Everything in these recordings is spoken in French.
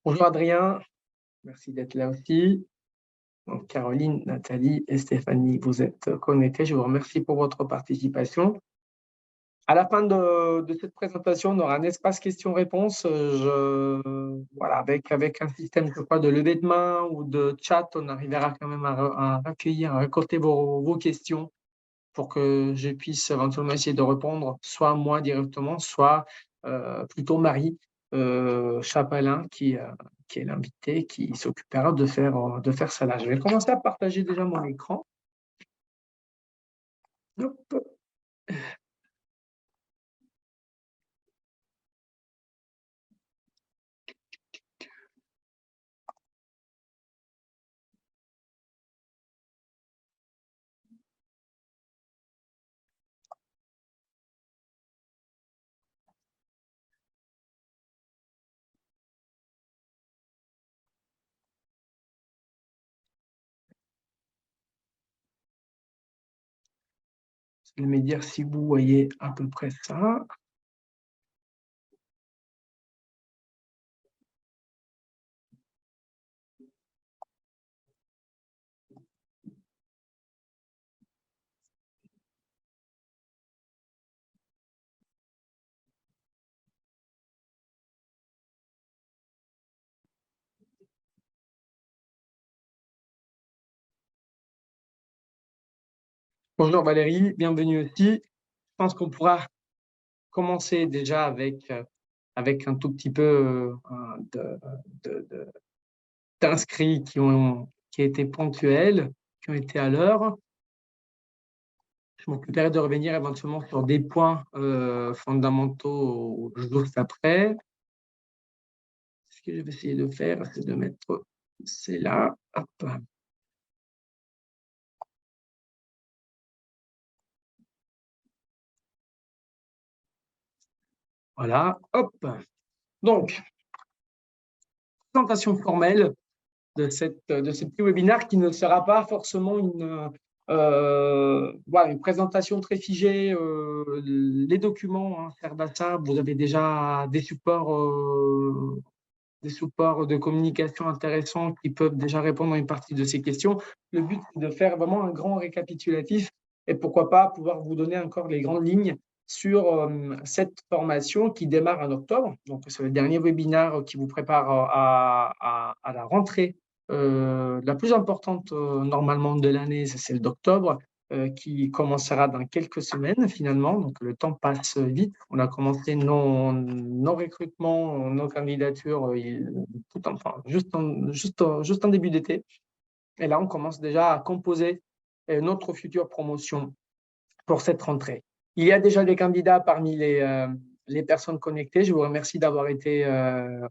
Bonjour Adrien, merci d'être là aussi. Donc, Caroline, Nathalie et Stéphanie, vous êtes connectés. Je vous remercie pour votre participation. À la fin de cette présentation, on aura un espace questions-réponses. Voilà, avec un système, je crois, de levée de main ou de chat, on arrivera quand même à recueillir, à récolter vos questions pour que je puisse éventuellement essayer de répondre, soit moi directement, soit plutôt Marie Chapelain, qui est l'invité, qui s'occupera de faire cela. Je vais commencer à partager déjà mon écran. Hop. Vous allez me dire si vous voyez à peu près ça. Bonjour Valérie, bienvenue aussi. Je pense qu'on pourra commencer déjà avec un tout petit peu d'inscrits qui étaient ponctuels, qui ont été à l'heure. Je m'occuperai de revenir éventuellement sur des points fondamentaux juste après. Ce que je vais essayer de faire, c'est de mettre c'est là. Hop. Voilà, hop. Donc, présentation formelle de ce petit webinaire qui ne sera pas forcément voilà, une présentation très figée. Les documents, hein, Serdasa, vous avez déjà des supports de communication intéressants qui peuvent déjà répondre à une partie de ces questions. Le but, c'est de faire vraiment un grand récapitulatif et pourquoi pas pouvoir vous donner encore les grandes lignes sur cette formation qui démarre en octobre. Donc, c'est le dernier webinaire qui vous prépare à la rentrée la plus importante normalement de l'année, c'est celle d'octobre, qui commencera dans quelques semaines finalement. Donc, le temps passe vite. On a commencé nos recrutements, nos candidatures juste en début d'été. Et là, on commence déjà à composer notre future promotion pour cette rentrée. Il y a déjà des candidats parmi les personnes connectées. Je vous remercie d'avoir été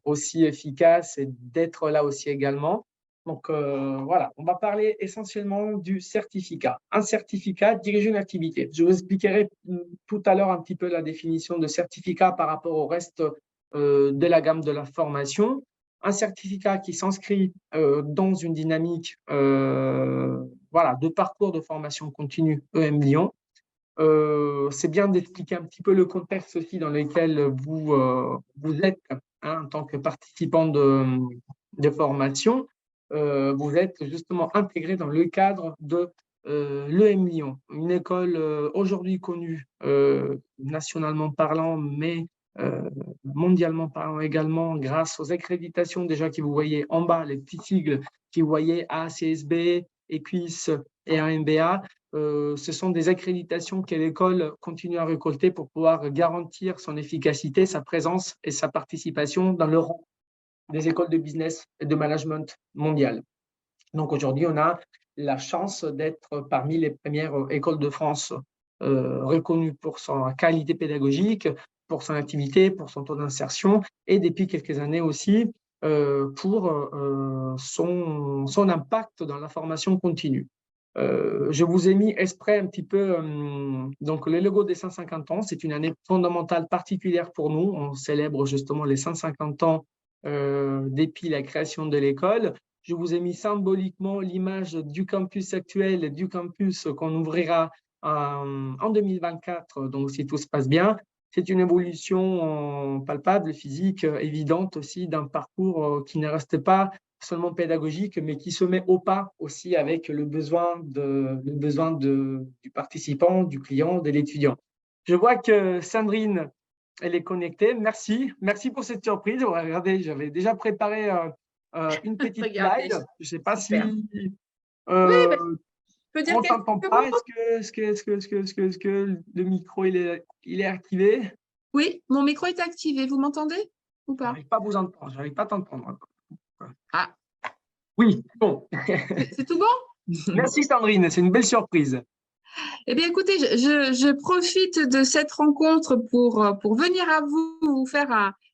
aussi efficace et d'être là aussi également. Donc voilà, on va parler essentiellement du certificat. Un certificat dirige une activité. Je vous expliquerai tout à l'heure un petit peu la définition de certificat par rapport au reste de la gamme de la formation. Un certificat qui s'inscrit dans une dynamique voilà, de parcours de formation continue EM Lyon. C'est bien d'expliquer un petit peu le contexte aussi dans lequel vous êtes hein, en tant que participant de formation. Vous êtes justement intégré dans le cadre de l'EM Lyon, une école aujourd'hui connue nationalement parlant, mais mondialement parlant également, grâce aux accréditations déjà que vous voyez en bas, les petits sigles que vous voyez ACSB, EQUIS et AMBA. Ce sont des accréditations que l'école continue à récolter pour pouvoir garantir son efficacité, sa présence et sa participation dans le rang des écoles de business et de management mondiales. Donc aujourd'hui, on a la chance d'être parmi les premières écoles de France reconnues pour sa qualité pédagogique, pour son activité, pour son taux d'insertion et depuis quelques années aussi pour son impact dans la formation continue. Je vous ai mis exprès un petit peu donc le logo des 150 ans. C'est une année fondamentale particulière pour nous. On célèbre justement les 150 ans depuis la création de l'école. Je vous ai mis symboliquement l'image du campus actuel, du campus qu'on ouvrira en 2024, donc si tout se passe bien. c'est une évolution palpable, physique, évidente aussi d'un parcours qui ne reste pas seulement pédagogique, mais qui se met au pas aussi avec le besoin du participant, du client, de l'étudiant. Je vois que Sandrine, elle est connectée. Merci. Merci pour cette surprise. Ouais, regardez, j'avais déjà préparé une petite Regardez, slide. Je ne sais pas super. si Oui, ben, je peux dire on ne quelques t'entend pas. mots. Est-ce que le micro il est activé? Oui, mon micro est activé. Vous m'entendez ou Je pas? n'arrive pas à vous entendre. J'arrive pas à t'entendre. Ah, Oui, bon. c'est tout bon? Merci Sandrine, c'est une belle surprise. Eh bien, écoutez, je profite de cette rencontre pour venir à vous,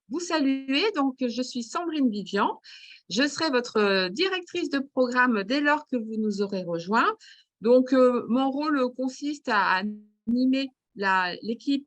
vous saluer. Donc, je suis Sandrine Vivian. Je serai votre directrice de programme dès lors que vous nous aurez rejoint. Donc, mon rôle consiste à animer l'équipe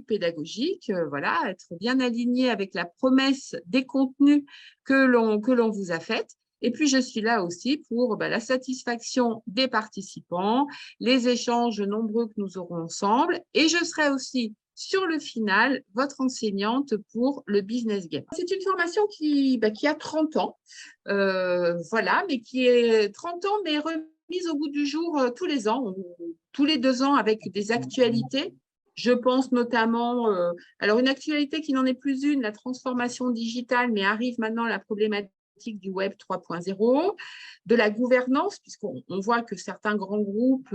pédagogique, voilà, être bien aligné avec la promesse des contenus que l'on vous a faite. Et puis, je suis là aussi pour la satisfaction des participants, les échanges nombreux que nous aurons ensemble. Et je serai aussi, sur le final, votre enseignante pour le business game. C'est une formation qui a 30 ans, voilà, mais qui est 30 ans, mais remise au goût du jour tous les ans, tous les 2 ans avec des actualités. Je pense notamment, alors une actualité qui n'en est plus une, la transformation digitale, mais arrive maintenant la problématique du Web 3.0, de la gouvernance, puisqu'on voit que certains grands groupes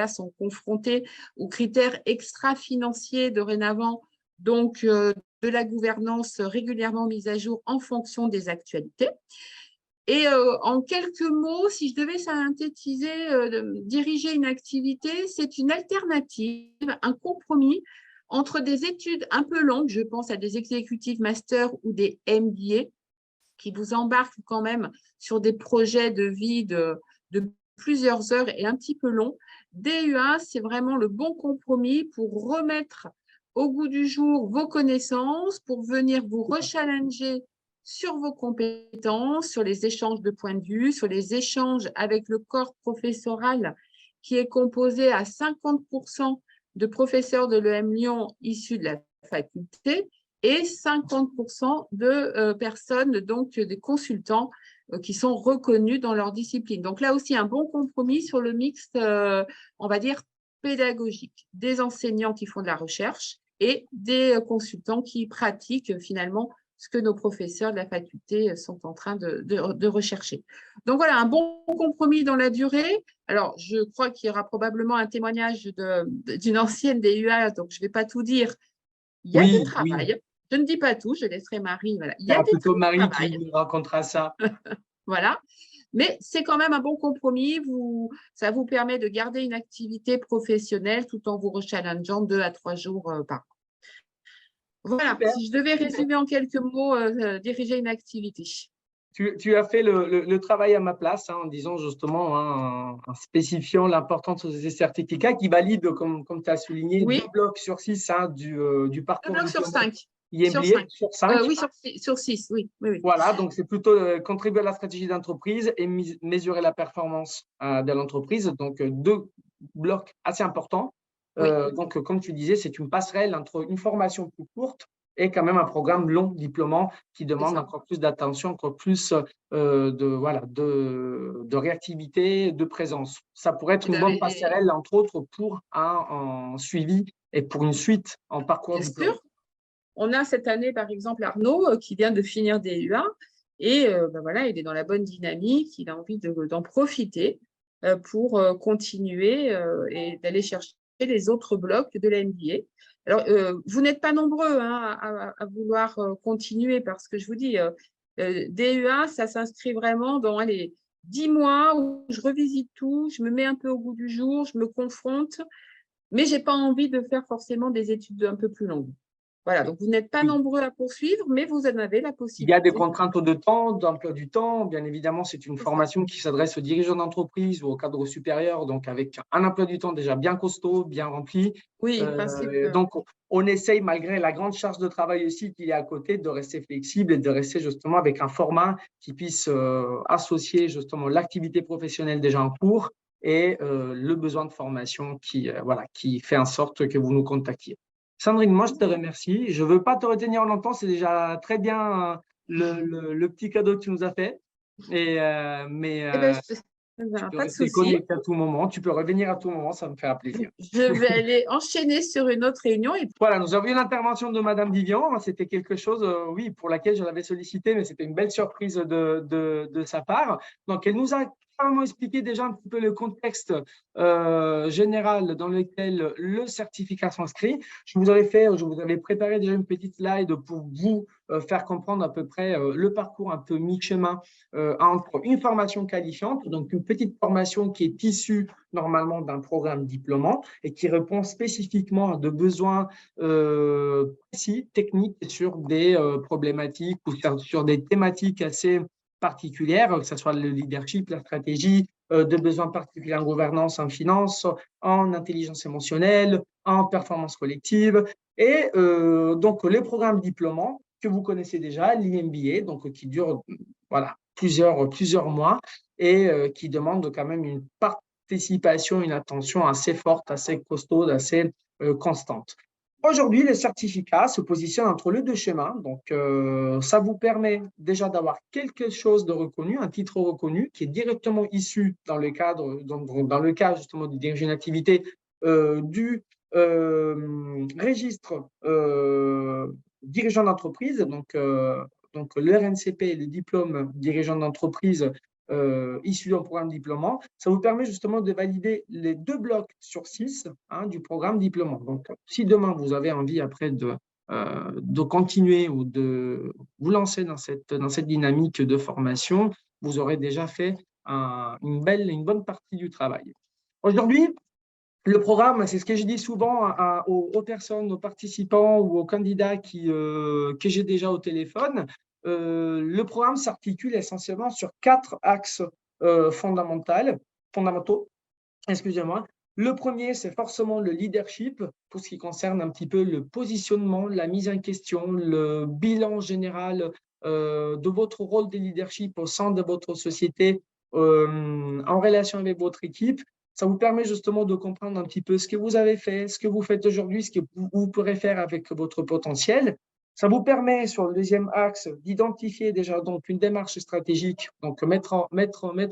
sont confrontés aux critères extra-financiers dorénavant, donc de la gouvernance régulièrement mise à jour en fonction des actualités. Et en quelques mots, si je devais synthétiser, diriger une activité, c'est une alternative, un compromis entre des études un peu longues, je pense à des executive masters ou des MBA, qui vous embarquent quand même sur des projets de vie de plusieurs heures et un petit peu longs. DUA, c'est vraiment le bon compromis pour remettre au goût du jour vos connaissances, pour venir vous rechallenger sur vos compétences, sur les échanges de points de vue, sur les échanges avec le corps professoral qui est composé à 50% de professeurs de l'EM Lyon issus de la faculté et 50% de personnes, donc des consultants qui sont reconnus dans leur discipline. Donc là aussi, un bon compromis sur le mixte, on va dire, pédagogique, des enseignants qui font de la recherche et des consultants qui pratiquent finalement ce que nos professeurs de la faculté sont en train de rechercher. Donc voilà, un bon compromis dans la durée. Alors, je crois qu'il y aura probablement un témoignage d'une ancienne DUA, donc je ne vais pas tout dire. Il y a du travail. Oui. Je ne dis pas tout, je laisserai Marie. Voilà. Il y a du plutôt Marie travail. qui nous racontera ça. Voilà. Mais c'est quand même un bon compromis. Ça vous permet de garder une activité professionnelle tout en vous rechallengeant 2 à 3 jours par an. Voilà, super. Si je devais résumer en quelques mots, diriger une activité. Tu as fait le travail à ma place, en disant justement, en spécifiant l'importance de ces certificats qui valident, comme tu as souligné, oui. 2 blocs sur 6 du parcours. 2 blocs sur 5. Sur 5. Oui, sur 6, oui. Voilà, donc c'est plutôt contribuer à la stratégie d'entreprise et mesurer la performance de l'entreprise. Donc, 2 blocs assez importants. Oui. Donc, comme tu disais, c'est une passerelle entre une formation plus courte et quand même un programme long, diplômant, qui demande encore plus d'attention, encore plus de réactivité, de présence. Ça pourrait être une bonne passerelle, entre autres, pour un suivi et pour une suite en parcours diplôme. Sûr. On a cette année, par exemple, Arnaud, qui vient de finir DUA, et il est dans la bonne dynamique, il a envie d'en profiter pour continuer et d'aller chercher les autres blocs de la MBA. Alors, vous n'êtes pas nombreux à vouloir continuer, parce que je vous dis, DUA, ça s'inscrit vraiment dans les 10 mois où je revisite tout, je me mets un peu au goût du jour, je me confronte, mais je n'ai pas envie de faire forcément des études un peu plus longues. Voilà, donc vous n'êtes pas nombreux à poursuivre, mais vous en avez la possibilité. Il y a des contraintes de temps, d'emploi du temps. Bien évidemment, c'est une formation qui s'adresse aux dirigeants d'entreprise ou au cadre supérieur, donc avec un emploi du temps déjà bien costaud, bien rempli. Oui, donc, on essaye, malgré la grande charge de travail aussi qu'il y a à côté, de rester flexible et de rester justement avec un format qui puisse associer justement l'activité professionnelle déjà en cours et le besoin de formation qui fait en sorte que vous nous contactiez. Sandrine, moi, je te remercie. Je ne veux pas te retenir longtemps, c'est déjà très bien le petit cadeau que tu nous as fait. Mais Eh ben, tu peux pas de rester souci. connecté à tout moment, tu peux revenir à tout moment, ça me fait plaisir. Je vais aller enchaîner sur une autre réunion. Et Voilà, nous avons eu l'intervention de Madame Vivian. C'était quelque chose, oui, pour laquelle je l'avais sollicité, mais c'était une belle surprise de sa part. Donc, elle nous a carrément expliqué déjà un petit peu le contexte général dans lequel le certificat s'inscrit. Je vous avais préparé déjà une petite slide pour vous faire comprendre à peu près le parcours un peu mi-chemin entre une formation qualifiante, donc une petite formation qui est issue normalement d'un programme diplômant et qui répond spécifiquement à de besoins précis, techniques sur des problématiques ou sur des thématiques assez particulières, que ce soit le leadership, la stratégie, de besoins particuliers en gouvernance, en finance, en intelligence émotionnelle, en performance collective. Et donc, les programmes diplômants que vous connaissez déjà, l'IMBA, donc qui dure voilà, plusieurs mois et qui demande quand même une participation, une attention assez forte, assez costaude, assez constante. Aujourd'hui, le certificat se positionne entre les deux schémas. Donc, ça vous permet déjà d'avoir quelque chose de reconnu, un titre reconnu qui est directement issu dans le cas justement de diriger une activité du registre dirigeant d'entreprise. Donc le RNCP, le diplôme dirigeant d'entreprise issus d'un programme diplômant, ça vous permet justement de valider les 2 blocs sur 6 du programme diplômant. Donc, si demain vous avez envie après de continuer ou de vous lancer dans cette dynamique de formation, vous aurez déjà fait une bonne partie du travail. Aujourd'hui, le programme, c'est ce que je dis souvent aux personnes, aux participants ou aux candidats que j'ai déjà au téléphone. Le programme s'articule essentiellement sur 4 axes fondamentaux. Excusez-moi. Le premier, c'est forcément le leadership, pour ce qui concerne un petit peu le positionnement, la mise en question, le bilan général de votre rôle de leadership au sein de votre société en relation avec votre équipe. Ça vous permet justement de comprendre un petit peu ce que vous avez fait, ce que vous faites aujourd'hui, ce que vous pourrez faire avec votre potentiel. Ça vous permet, sur le deuxième axe, d'identifier déjà donc une démarche stratégique, donc mettre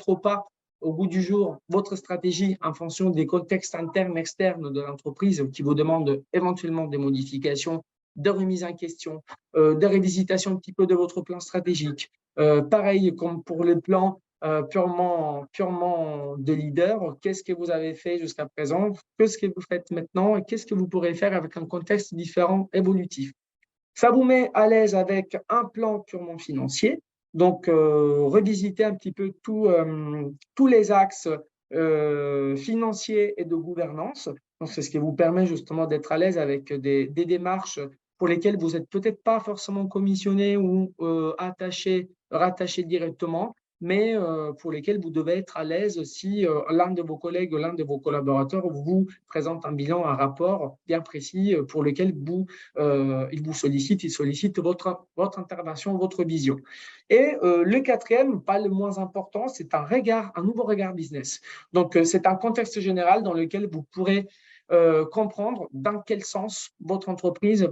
au pas au bout du jour votre stratégie en fonction des contextes internes et externes de l'entreprise qui vous demandent éventuellement des modifications, de remise en question, de révisitation un petit peu de votre plan stratégique. Pareil comme pour le plan purement de leader, qu'est-ce que vous avez fait jusqu'à présent, qu'est-ce que vous faites maintenant et qu'est-ce que vous pourrez faire avec un contexte différent, évolutif. Ça vous met à l'aise avec un plan purement financier, donc revisiter un petit peu tous les axes financiers et de gouvernance. Donc, c'est ce qui vous permet justement d'être à l'aise avec des démarches pour lesquelles vous n'êtes peut-être pas forcément commissionné ou rattaché directement, mais pour lesquelles vous devez être à l'aise si l'un de vos collègues, l'un de vos collaborateurs vous présente un bilan, un rapport bien précis pour lequel il vous sollicite, il sollicite votre intervention, votre vision. Et le quatrième, pas le moins important, c'est un nouveau regard business. Donc, c'est un contexte général dans lequel vous pourrez comprendre dans quel sens votre entreprise,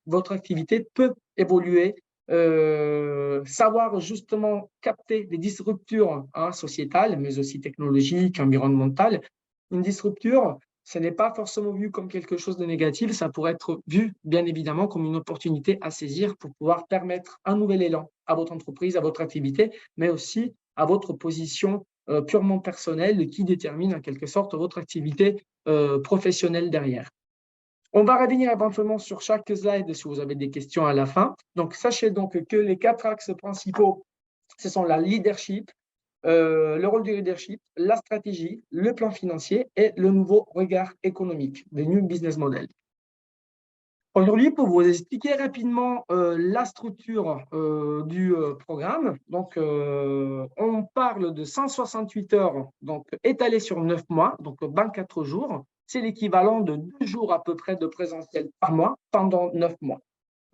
votre activité peut évoluer, savoir justement capter des disruptures sociétales, mais aussi technologiques, environnementales. Une disrupture, ce n'est pas forcément vu comme quelque chose de négatif, ça pourrait être vu bien évidemment comme une opportunité à saisir pour pouvoir permettre un nouvel élan à votre entreprise, à votre activité, mais aussi à votre position purement personnelle qui détermine en quelque sorte votre activité professionnelle derrière. On va revenir éventuellement sur chaque slide si vous avez des questions à la fin. Donc, sachez donc que les 4 axes principaux, ce sont la leadership, le rôle du leadership, la stratégie, le plan financier et le nouveau regard économique, le new business model. Aujourd'hui, pour vous expliquer rapidement la structure du programme, donc on parle de 168 heures donc, étalées sur 9 mois, donc 24 jours. C'est l'équivalent de 2 jours à peu près de présentiel par mois pendant 9 mois.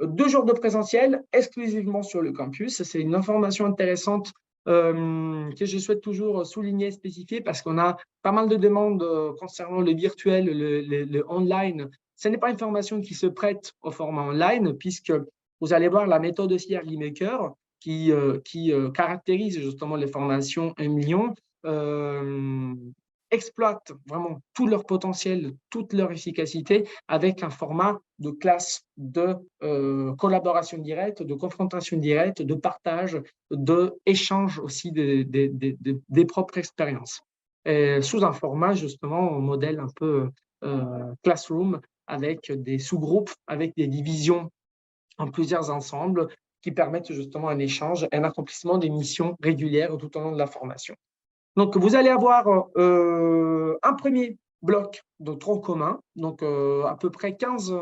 2 jours de présentiel exclusivement sur le campus. C'est une information intéressante que je souhaite toujours souligner, spécifier, parce qu'on a pas mal de demandes concernant le virtuel, le online Ce n'est pas une formation qui se prête au format online, puisque vous allez voir la méthode aussi Early Maker qui caractérise justement les formations 1 million, exploite vraiment tout leur potentiel, toute leur efficacité avec un format de classe de collaboration directe, de confrontation directe, de partage, d'échange aussi des propres expériences. Sous un format justement, un modèle un peu classroom, avec des sous-groupes, avec des divisions en plusieurs ensembles qui permettent justement un échange et un accomplissement des missions régulières tout au long de la formation. Donc, vous allez avoir un premier bloc de tronc commun, donc à peu près 15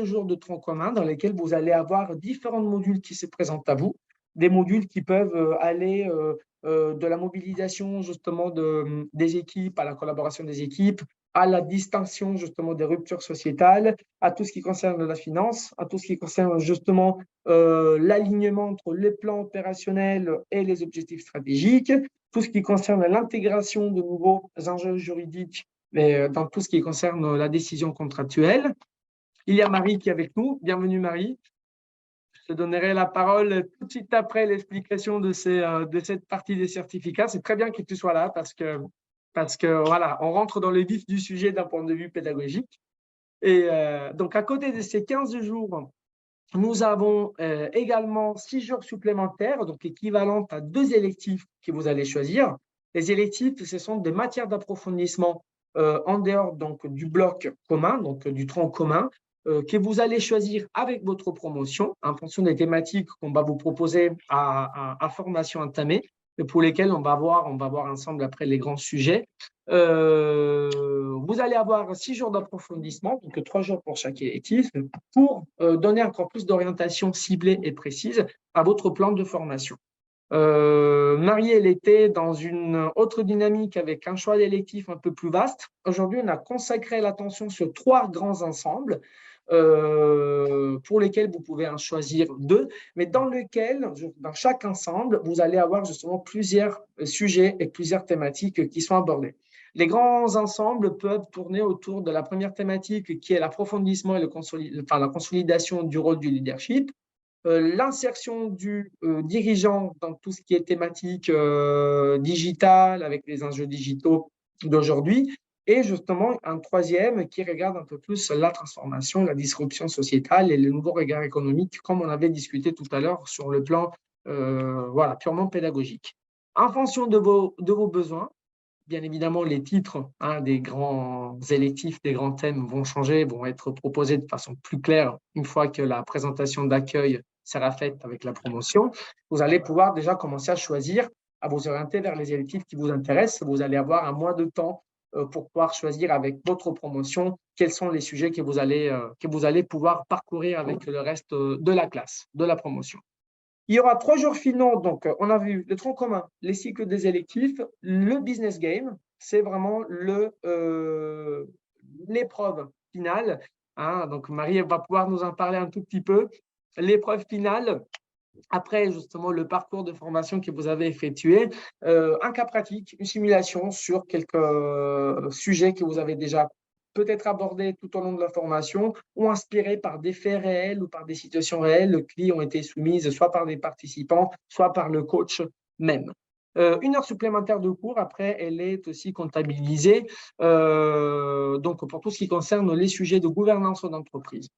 jours de tronc commun dans lesquels vous allez avoir différents modules qui se présentent à vous, des modules qui peuvent aller de la mobilisation justement des équipes à la collaboration des équipes, à la distinction justement des ruptures sociétales, à tout ce qui concerne la finance, à tout ce qui concerne justement l'alignement entre les plans opérationnels et les objectifs stratégiques, tout ce qui concerne l'intégration de nouveaux enjeux juridiques dans tout ce qui concerne la décision contractuelle. Il y a Marie qui est avec nous. Bienvenue Marie. Je te donnerai la parole tout de suite après l'explication de cette partie des certificats. C'est très bien que tu sois là parce que voilà, on rentre dans le vif du sujet d'un point de vue pédagogique. Et donc, à côté de ces 15 jours, nous avons également 6 jours supplémentaires, donc équivalents à 2 électifs que vous allez choisir. Les électifs, ce sont des matières d'approfondissement en dehors donc, du bloc commun, donc du tronc commun, que vous allez choisir avec votre promotion en fonction des thématiques qu'on va vous proposer à formation entamée, et pour lesquelles on va voir ensemble après les grands sujets. Vous allez avoir 6 jours d'approfondissement, donc 3 jours pour chaque électif, pour donner encore plus d'orientation ciblée et précise à votre plan de formation. Marie, elle était dans une autre dynamique avec un choix d'électif un peu plus vaste. Aujourd'hui, on a consacré l'attention sur 3 grands ensembles pour lesquels vous pouvez en choisir 2, mais dans chaque ensemble, vous allez avoir justement plusieurs sujets et plusieurs thématiques qui sont abordées. Les grands ensembles peuvent tourner autour de la première thématique qui est l'approfondissement et la consolidation du rôle du leadership, l'insertion du dirigeant dans tout ce qui est thématique digitale avec les enjeux digitaux d'aujourd'hui, et justement un troisième qui regarde un peu plus la transformation, la disruption sociétale et le nouveau regard économique, comme on avait discuté tout à l'heure sur le plan purement pédagogique. En fonction de vos besoins, bien évidemment, les titres des grands électifs, des grands thèmes vont changer, vont être proposés de façon plus claire une fois que la présentation d'accueil sera faite avec la promotion. Vous allez pouvoir déjà commencer à choisir, à vous orienter vers les électifs qui vous intéressent. Vous allez avoir un mois de temps pour pouvoir choisir avec votre promotion quels sont les sujets que vous allez pouvoir parcourir avec le reste de la classe, de la promotion. Il y aura 3 jours finaux, donc on a vu le tronc commun, les cycles des électifs, le business game, c'est vraiment l'épreuve finale. Donc Marie va pouvoir nous en parler un tout petit peu. L'épreuve finale, après justement le parcours de formation que vous avez effectué, un cas pratique, une simulation sur quelques sujets que vous avez déjà peut-être abordés tout au long de la formation ou inspirés par des faits réels ou par des situations réelles qui ont été soumises soit par des participants, soit par le coach même. 1 heure supplémentaire de cours, après, elle est aussi comptabilisée donc pour tout ce qui concerne les sujets de gouvernance d'entreprise.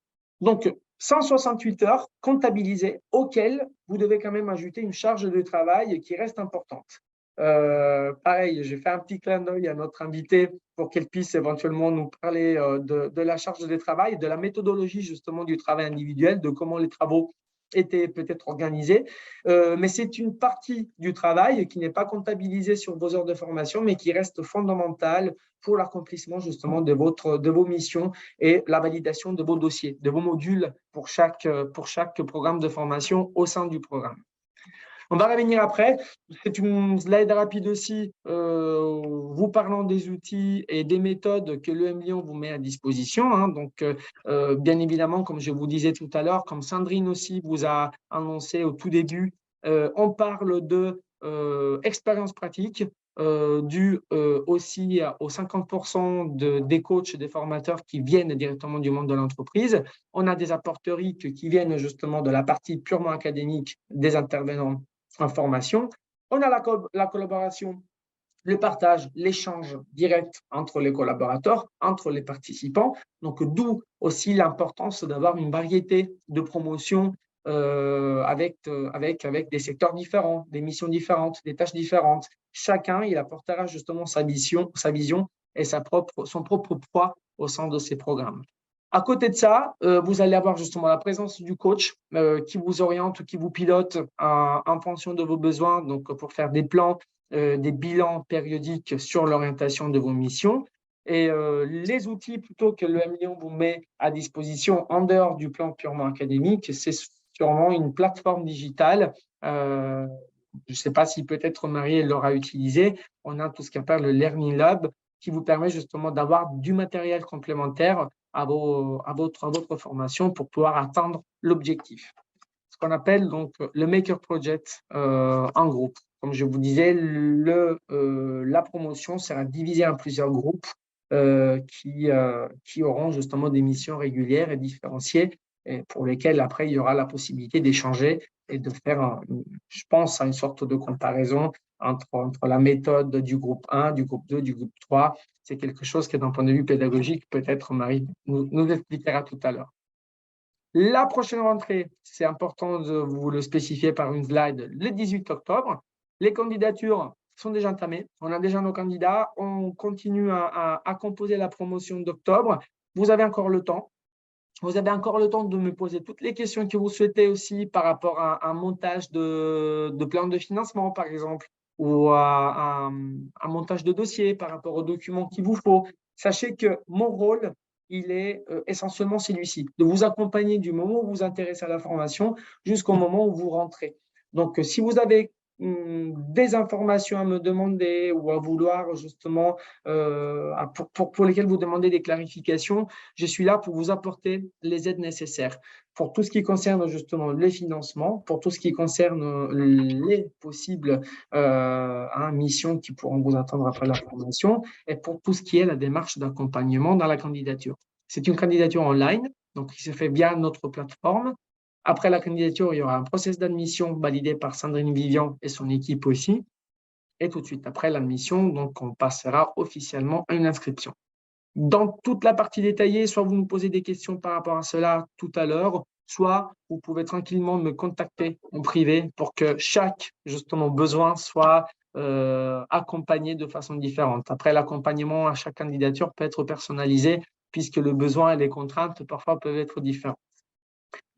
Donc, 168 heures comptabilisées auxquelles vous devez quand même ajouter une charge de travail qui reste importante. Pareil, j'ai fait un petit clin d'œil à notre invitée pour qu'elle puisse éventuellement nous parler de la charge de travail, de la méthodologie justement du travail individuel, de comment les travaux étaient peut-être organisés. Mais c'est une partie du travail qui n'est pas comptabilisée sur vos heures de formation, mais qui reste fondamentale pour l'accomplissement justement de vos missions et la validation de vos dossiers, de vos modules pour chaque programme de formation au sein du programme. On va revenir après. C'est une slide rapide aussi, vous parlant des outils et des méthodes que l'EM Lyon vous met à disposition. Donc, bien évidemment, comme je vous disais tout à l'heure, comme Sandrine aussi vous a annoncé au tout début, on parle de expérience pratique. dû aussi aux 50% des coachs, des formateurs qui viennent directement du monde de l'entreprise. On a des apports théoriques qui viennent justement de la partie purement académique des intervenants en formation. On a la collaboration, le partage, l'échange direct entre les collaborateurs, entre les participants. Donc, d'où aussi l'importance d'avoir une variété de promotions avec des secteurs différents, des missions différentes, des tâches différentes. Chacun, il apportera justement sa vision et son propre poids au sein de ces programmes. À côté de ça, vous allez avoir justement la présence du coach qui vous oriente, qui vous pilote en fonction de vos besoins, donc pour faire des plans, des bilans périodiques sur l'orientation de vos missions. Et les outils plutôt que le M-Lion vous met à disposition en dehors du plan purement académique, c'est sûrement une plateforme digitale. Je ne sais pas si peut-être Marie l'aura utilisé. On a tout ce qu'on appelle le Learning Lab qui vous permet justement d'avoir du matériel complémentaire à votre formation pour pouvoir atteindre l'objectif. Ce qu'on appelle donc le Maker Project en groupe. Comme je vous disais, la promotion sera divisée en plusieurs groupes qui auront justement des missions régulières et différenciées et pour lesquelles après il y aura la possibilité d'échanger et de faire, je pense, à une sorte de comparaison entre la méthode du groupe 1, du groupe 2, du groupe 3. C'est quelque chose qui, d'un point de vue pédagogique, peut-être Marie nous expliquera tout à l'heure. La prochaine rentrée, c'est important de vous le spécifier par une slide, le 18 octobre. Les candidatures sont déjà entamées. On a déjà nos candidats. On continue à composer la promotion d'octobre. Vous avez encore le temps. Vous avez encore le temps de me poser toutes les questions que vous souhaitez aussi par rapport à un montage de plan de financement, par exemple, ou à un montage de dossier par rapport aux documents qu'il vous faut. Sachez que mon rôle, il est essentiellement celui-ci, de vous accompagner du moment où vous vous intéressez à la formation jusqu'au moment où vous rentrez. Donc, si vous avez des informations à me demander ou à vouloir justement, pour lesquelles vous demandez des clarifications, je suis là pour vous apporter les aides nécessaires. Pour tout ce qui concerne justement les financements, pour tout ce qui concerne les possibles missions qui pourront vous attendre après la formation, et pour tout ce qui est la démarche d'accompagnement dans la candidature. C'est une candidature online, donc qui se fait via notre plateforme. Après la candidature, il y aura un process d'admission validé par Sandrine Vivian et son équipe aussi. Et tout de suite après l'admission, donc on passera officiellement à une inscription. Dans toute la partie détaillée, soit vous me posez des questions par rapport à cela tout à l'heure, soit vous pouvez tranquillement me contacter en privé pour que chaque justement besoin soit accompagné de façon différente. Après, l'accompagnement à chaque candidature peut être personnalisé puisque le besoin et les contraintes parfois peuvent être différents.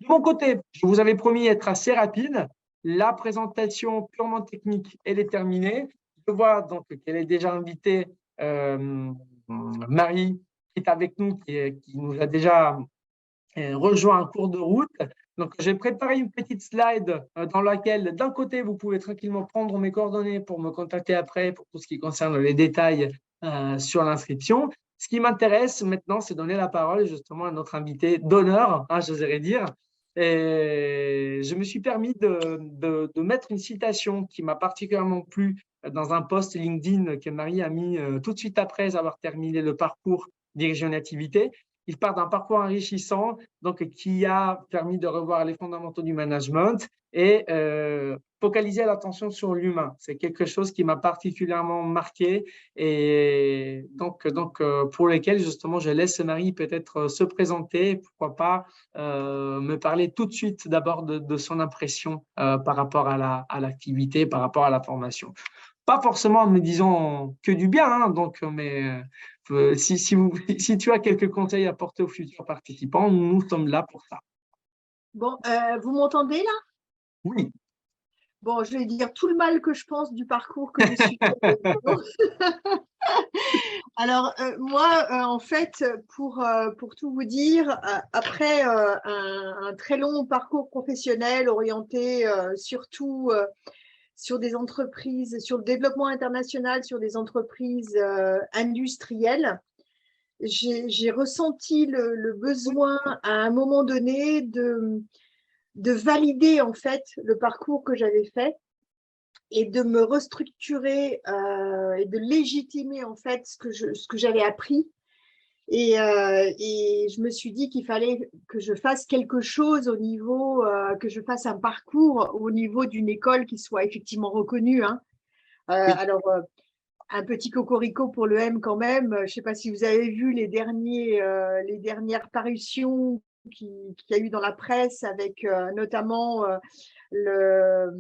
De mon côté, je vous avais promis être assez rapide. La présentation purement technique, elle est terminée. Je vois donc qu'elle est déjà invitée, Marie, qui est avec nous, qui nous a déjà rejoint en cours de route. Donc, j'ai préparé une petite slide dans laquelle, d'un côté, vous pouvez tranquillement prendre mes coordonnées pour me contacter après pour tout ce qui concerne les détails sur l'inscription. Ce qui m'intéresse maintenant, c'est donner la parole justement à notre invité d'honneur, j'oserais dire. Et je me suis permis de mettre une citation qui m'a particulièrement plu dans un post LinkedIn que Marie a mis tout de suite après avoir terminé le parcours Dirigeant une activité. Il part d'un parcours enrichissant, donc qui a permis de revoir les fondamentaux du management et focaliser l'attention sur l'humain. C'est quelque chose qui m'a particulièrement marqué et donc pour lequel justement je laisse Marie peut-être se présenter, pourquoi pas me parler tout de suite d'abord de son impression par rapport à l'activité, par rapport à la formation. Pas forcément en me disant que du bien, mais si tu as quelques conseils à apporter aux futurs participants, nous sommes là pour ça. Bon, vous m'entendez là? Oui. Bon, je vais dire tout le mal que je pense du parcours que je suis. Alors, moi, en fait, pour tout vous dire, après un très long parcours professionnel orienté surtout sur des entreprises, sur le développement international, sur des entreprises industrielles, j'ai ressenti le besoin à un moment donné de valider en fait le parcours que j'avais fait et de me restructurer et de légitimer en fait ce que j'avais appris. Et je me suis dit qu'il fallait que je fasse quelque chose au niveau, que je fasse un parcours au niveau d'une école qui soit effectivement reconnue, hein. Oui. Alors, un petit cocorico pour le M quand même. Je ne sais pas si vous avez vu les dernières parutions qu'il y a eu dans la presse avec notamment le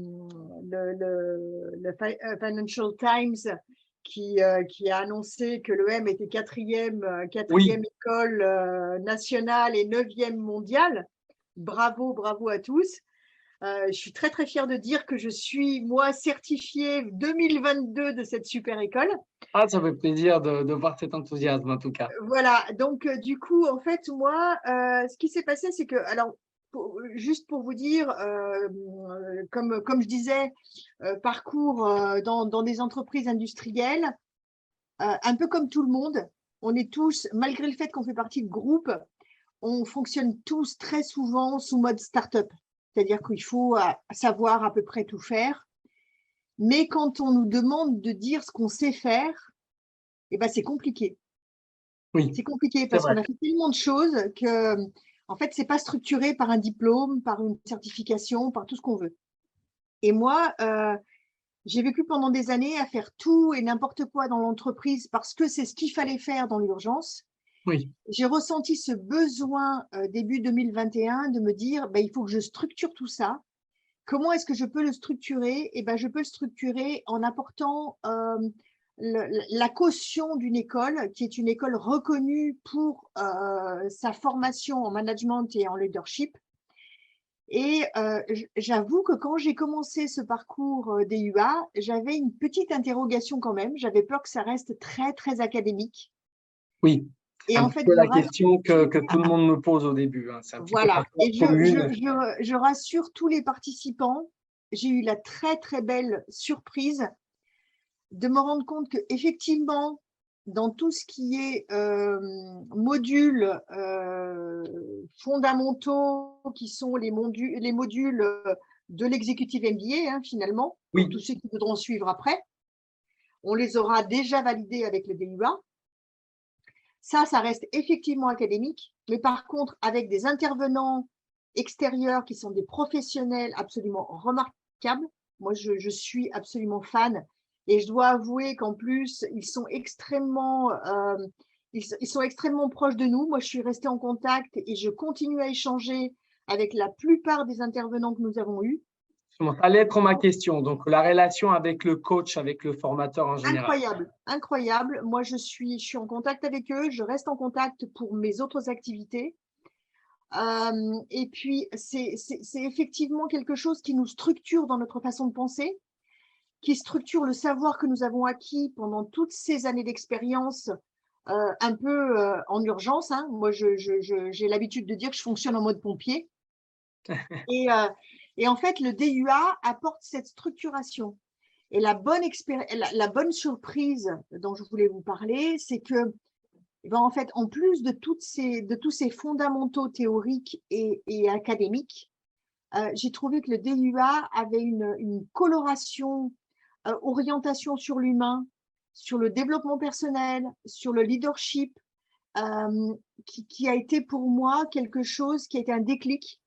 Financial Times qui a annoncé que l'EM était quatrième Oui. école nationale et 9e mondiale. Bravo, bravo à tous. Je suis très, très fière de dire que je suis, moi, certifiée 2022 de cette super école. Ah, ça fait plaisir de voir cet enthousiasme, en tout cas. Voilà, donc du coup, en fait, moi, ce qui s'est passé, c'est que, alors, juste pour vous dire, comme je disais, parcours dans des entreprises industrielles, un peu comme tout le monde, on est tous, malgré le fait qu'on fait partie de groupes, on fonctionne tous très souvent sous mode start-up. C'est-à-dire qu'il faut savoir à peu près tout faire. Mais quand on nous demande de dire ce qu'on sait faire, eh ben, c'est compliqué. Oui, C'est compliqué parce qu'on a fait tellement de choses que, en fait, ce n'est pas structuré par un diplôme, par une certification, par tout ce qu'on veut. Et moi, j'ai vécu pendant des années à faire tout et n'importe quoi dans l'entreprise parce que c'est ce qu'il fallait faire dans l'urgence. Oui. J'ai ressenti ce besoin début 2021 de me dire, il faut que je structure tout ça. Comment est-ce que je peux le structurer? Je peux le structurer en apportant la caution d'une école qui est une école reconnue pour sa formation en management et en leadership. Et j'avoue que quand j'ai commencé ce parcours DUA, j'avais une petite interrogation quand même. J'avais peur que ça reste très, très académique. Oui. Et en fait, la question que tout le monde me pose au début. Hein. C'est un petit voilà. peu Et je rassure tous les participants, j'ai eu la très, très belle surprise de me rendre compte qu'effectivement, dans tout ce qui est modules fondamentaux, qui sont les modules de l'executive MBA, hein, finalement, oui. pour tous ceux qui voudront suivre après, on les aura déjà validés avec le DUA. Ça reste effectivement académique, mais par contre, avec des intervenants extérieurs qui sont des professionnels absolument remarquables. Moi, je suis absolument fan et je dois avouer qu'en plus, ils sont extrêmement proches de nous. Moi, je suis restée en contact et je continue à échanger avec la plupart des intervenants que nous avons eus. Ça allait être ma question. Donc, la relation avec le coach, avec le formateur en général. Incroyable, incroyable. Moi, je suis en contact avec eux. Je reste en contact pour mes autres activités. Et puis, c'est effectivement quelque chose qui nous structure dans notre façon de penser, qui structure le savoir que nous avons acquis pendant toutes ces années d'expérience, un peu en urgence. Hein. Moi, j'ai l'habitude de dire que je fonctionne en mode pompier. Et en fait, le DUA apporte cette structuration. Et la bonne surprise dont je voulais vous parler, c'est que, en fait, en plus de tous ces fondamentaux théoriques et académiques, j'ai trouvé que le DUA avait une coloration, orientation sur l'humain, sur le développement personnel, sur le leadership, qui a été pour moi quelque chose qui a été un déclic.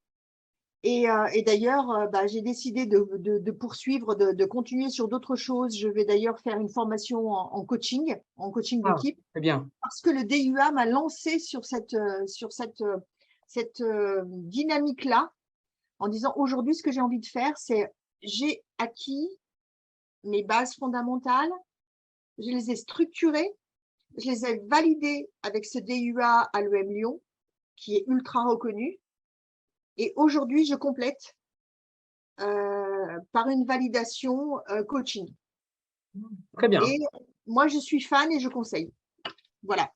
Et d'ailleurs, j'ai décidé de poursuivre, de continuer sur d'autres choses. Je vais d'ailleurs faire une formation en coaching d'équipe. Très bien. Parce que le DUA m'a lancé sur cette dynamique-là, en disant aujourd'hui, ce que j'ai envie de faire, c'est j'ai acquis mes bases fondamentales, je les ai structurées, je les ai validées avec ce DUA à l'EM Lyon, qui est ultra reconnu. Et aujourd'hui, je complète par une validation coaching. Très bien. Et moi, je suis fan et je conseille. Voilà.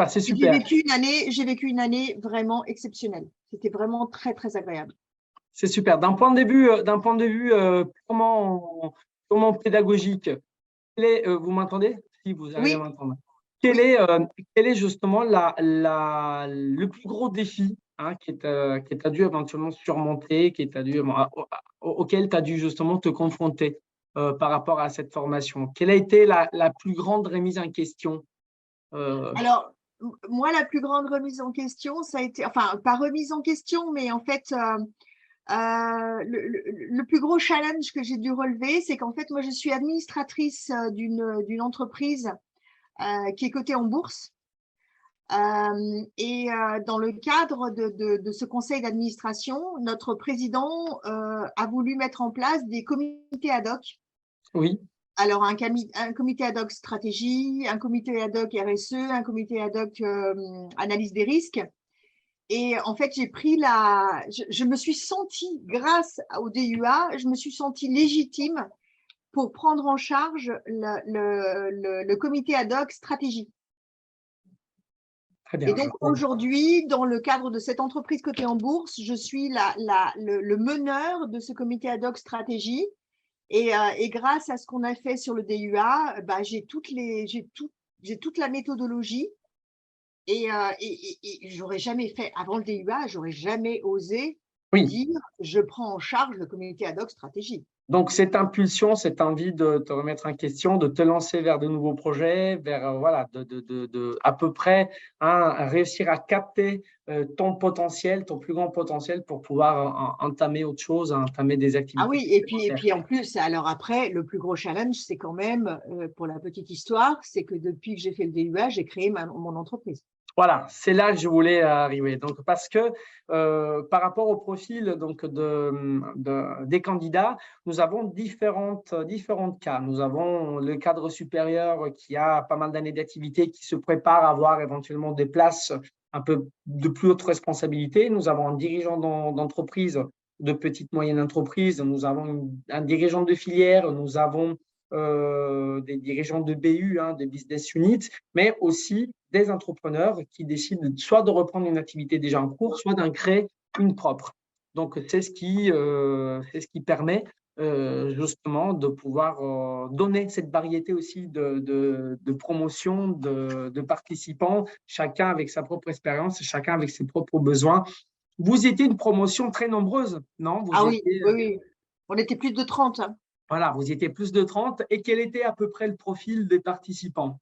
C'est super. J'ai vécu une année vraiment exceptionnelle. C'était vraiment très, très agréable. C'est super. D'un point de vue purement pédagogique, vous m'entendez? Si vous arrivez à m'entendre. Quel est justement le plus gros défi, hein, qui t'a dû éventuellement surmonter, qui t'a dû auxquelles tu as dû justement te confronter par rapport à cette formation? Quelle a été la plus grande remise en question? Alors, moi, la plus grande remise en question, ça a été, enfin, pas remise en question, mais en fait, le plus gros challenge que j'ai dû relever, c'est qu'en fait, moi, je suis administratrice d'une entreprise qui est cotée en bourse. Dans le cadre de ce conseil d'administration, notre président a voulu mettre en place des comités ad hoc. Oui. Alors, un comité ad hoc stratégie, un comité ad hoc RSE, un comité ad hoc analyse des risques. Et en fait, je me suis sentie, grâce au DUA, je me suis sentie légitime pour prendre en charge le comité ad hoc stratégie. Très bien. Et donc aujourd'hui, dans le cadre de cette entreprise cotée en bourse, je suis le meneur de ce comité ad hoc stratégie. Et grâce à ce qu'on a fait sur le DUA, bah, j'ai toute la méthodologie. Et j'aurais jamais fait, avant le DUA, j'aurais jamais osé dire je prends en charge le comité ad hoc stratégie. Donc, cette impulsion, cette envie de te remettre en question, de te lancer vers de nouveaux projets, vers voilà, à peu près réussir à capter ton potentiel, ton plus grand potentiel pour pouvoir entamer autre chose, entamer des activités. Ah oui, et puis en plus, alors après, le plus gros challenge, c'est quand même, pour la petite histoire, c'est que depuis que j'ai fait le DUA, j'ai créé mon entreprise. Voilà, c'est là que je voulais arriver. Donc, parce que par rapport au profil donc, des candidats, nous avons différents cas. Nous avons le cadre supérieur qui a pas mal d'années d'activité, qui se prépare à avoir éventuellement des places un peu de plus haute responsabilité. Nous avons un dirigeant d'entreprise, de petite moyenne entreprise. Nous avons un dirigeant de filière. Nous avons des dirigeants de BU, des business units, mais aussi des entrepreneurs qui décident soit de reprendre une activité déjà en cours, soit d'en créer une propre. Donc, c'est ce qui permet justement de pouvoir donner cette variété aussi de promotion, de participants, chacun avec sa propre expérience, chacun avec ses propres besoins. Vous étiez une promotion très nombreuse, non? Oui. On était plus de 30. Voilà, vous étiez plus de 30. Et quel était à peu près le profil des participants?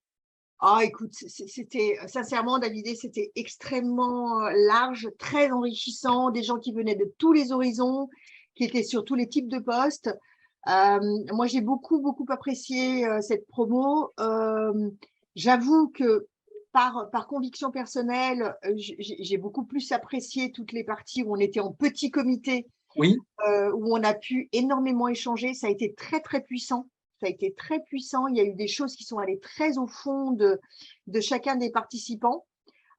Ah, écoute, c'était sincèrement, David, c'était extrêmement large, très enrichissant, des gens qui venaient de tous les horizons, qui étaient sur tous les types de postes. Moi, j'ai beaucoup apprécié cette promo. J'avoue que par conviction personnelle, j'ai beaucoup plus apprécié toutes les parties où on était en petit comité, oui. Où on a pu énormément échanger. Ça a été très puissant. Ça a été très puissant. Il y a eu des choses qui sont allées très au fond de chacun des participants.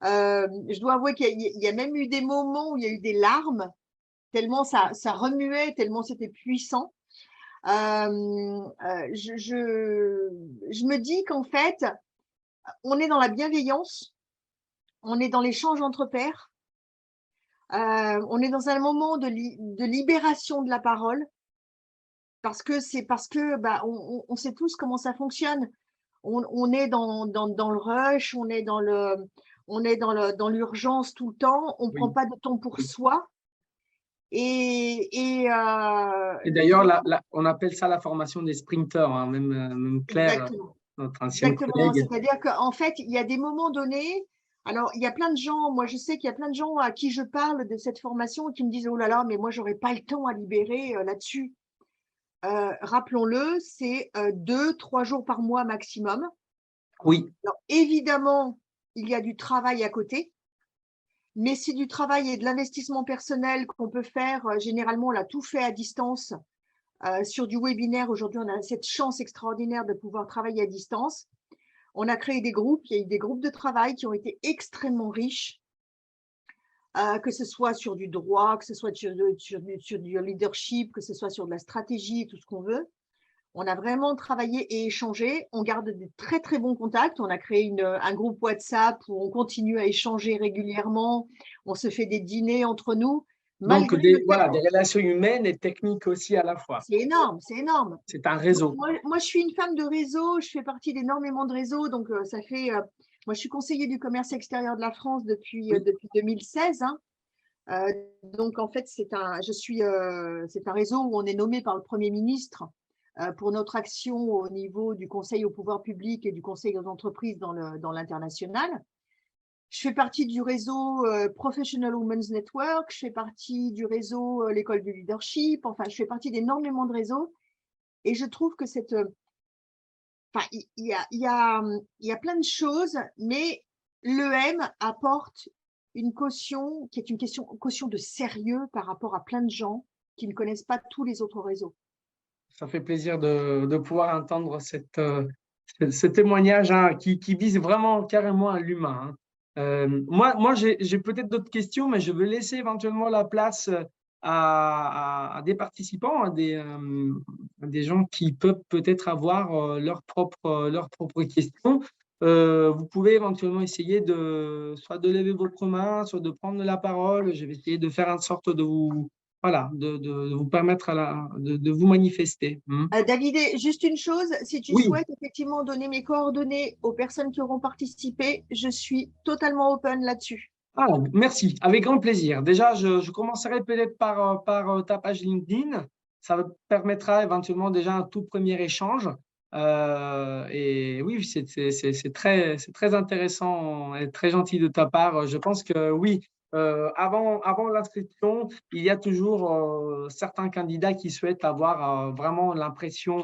Je dois avouer qu'il y a même eu des moments où il y a eu des larmes, tellement ça remuait, tellement c'était puissant. Je me dis qu'en fait, on est dans la bienveillance, on est dans l'échange entre pairs, on est dans un moment de libération de la parole. Parce que bah, on sait tous comment ça fonctionne. On est dans le rush, on est dans l'urgence tout le temps, on ne prend pas de temps pour soi. Et d'ailleurs, on appelle ça la formation des sprinteurs, même Claire, exactement. notre ancienne Exactement. collègue. C'est-à-dire qu'en fait, il y a des moments donnés. Alors, il y a plein de gens, moi je sais qu'il y a plein de gens à qui je parle de cette formation qui me disent oh là là, mais moi j'aurais pas le temps à libérer là-dessus. Rappelons-le, c'est 2-3 jours par mois maximum. Oui. Alors, évidemment, il y a du travail à côté, mais c'est du travail et de l'investissement personnel qu'on peut faire. Généralement, on l'a tout fait à distance sur du webinaire. Aujourd'hui, on a cette chance extraordinaire de pouvoir travailler à distance. On a créé des groupes, il y a eu des groupes de travail qui ont été extrêmement riches. Que ce soit sur du droit, que ce soit sur du leadership, que ce soit sur de la stratégie, tout ce qu'on veut. On a vraiment travaillé et échangé. On garde de très bons contacts. On a créé un groupe WhatsApp où on continue à échanger régulièrement. On se fait des dîners entre nous. Donc, des relations humaines et techniques aussi à la fois. C'est énorme, c'est énorme. C'est un réseau. Moi, je suis une femme de réseau. Je fais partie d'énormément de réseaux. Donc, ça fait… moi, je suis conseillère du commerce extérieur de la France depuis 2016. Hein. Donc, en fait, c'est un réseau où on est nommé par le Premier ministre pour notre action au niveau du Conseil au pouvoir public et du Conseil aux entreprises dans l'international. Je fais partie du réseau Professional Women's Network, je fais partie du réseau l'école du leadership, enfin, je fais partie d'énormément de réseaux et je trouve que il y a plein de choses, mais l'EM apporte une caution qui est une caution de sérieux par rapport à plein de gens qui ne connaissent pas tous les autres réseaux. Ça fait plaisir de pouvoir entendre ce témoignage hein, qui vise vraiment carrément à l'humain. Hein. Moi j'ai peut-être d'autres questions, mais je vais laisser éventuellement la place à des participants, à des gens qui peuvent peut-être avoir leurs propres questions. Vous pouvez éventuellement essayer soit de lever votre main, soit de prendre la parole. Je vais essayer de faire en sorte de vous voilà, de vous permettre de vous manifester. David, juste une chose, si tu Oui. souhaites effectivement donner mes coordonnées aux personnes qui auront participé, je suis totalement open là-dessus. Ah, merci, avec grand plaisir. Déjà, je commencerai peut-être par ta page LinkedIn. Ça me permettra éventuellement déjà un tout premier échange. Et oui, c'est très intéressant et très gentil de ta part. Je pense que oui, avant l'inscription, il y a toujours certains candidats qui souhaitent avoir vraiment l'impression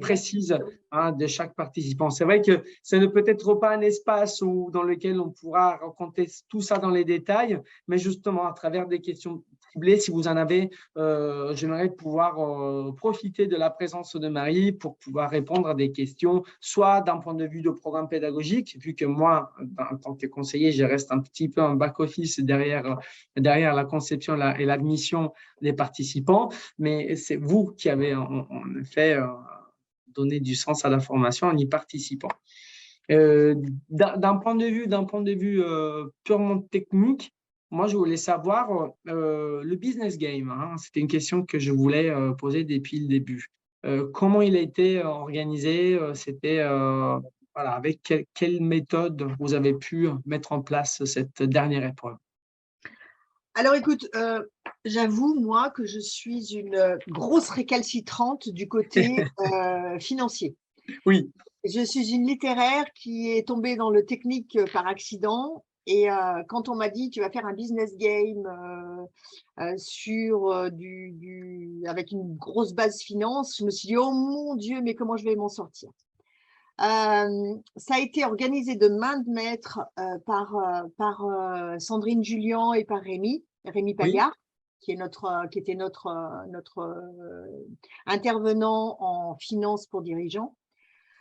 précise hein, de chaque participant. C'est vrai que ce n'est peut-être pas un espace dans lequel on pourra raconter tout ça dans les détails, mais justement à travers des questions ciblées, si vous en avez, j'aimerais pouvoir profiter de la présence de Marie pour pouvoir répondre à des questions, soit d'un point de vue de programme pédagogique, vu que moi, en tant que conseiller, je reste un petit peu en back-office derrière la conception et l'admission des participants, mais c'est vous qui avez en effet donné du sens à la formation en y participant. D'un point de vue purement technique, moi, je voulais savoir le business game. Hein, c'était une question que je voulais poser depuis le début. Comment il a été organisé? C'était voilà, avec quelle méthode vous avez pu mettre en place cette dernière épreuve? Alors écoute, j'avoue moi que je suis une grosse récalcitrante du côté financier. Oui. Je suis une littéraire qui est tombée dans le technique par accident. Et quand on m'a dit tu vas faire un business game avec une grosse base finance, je me suis dit oh mon Dieu, mais comment je vais m'en sortir? Ça a été organisé de main de maître par Sandrine Julien et par Rémi Pagard, qui était notre intervenant en finance pour dirigeants.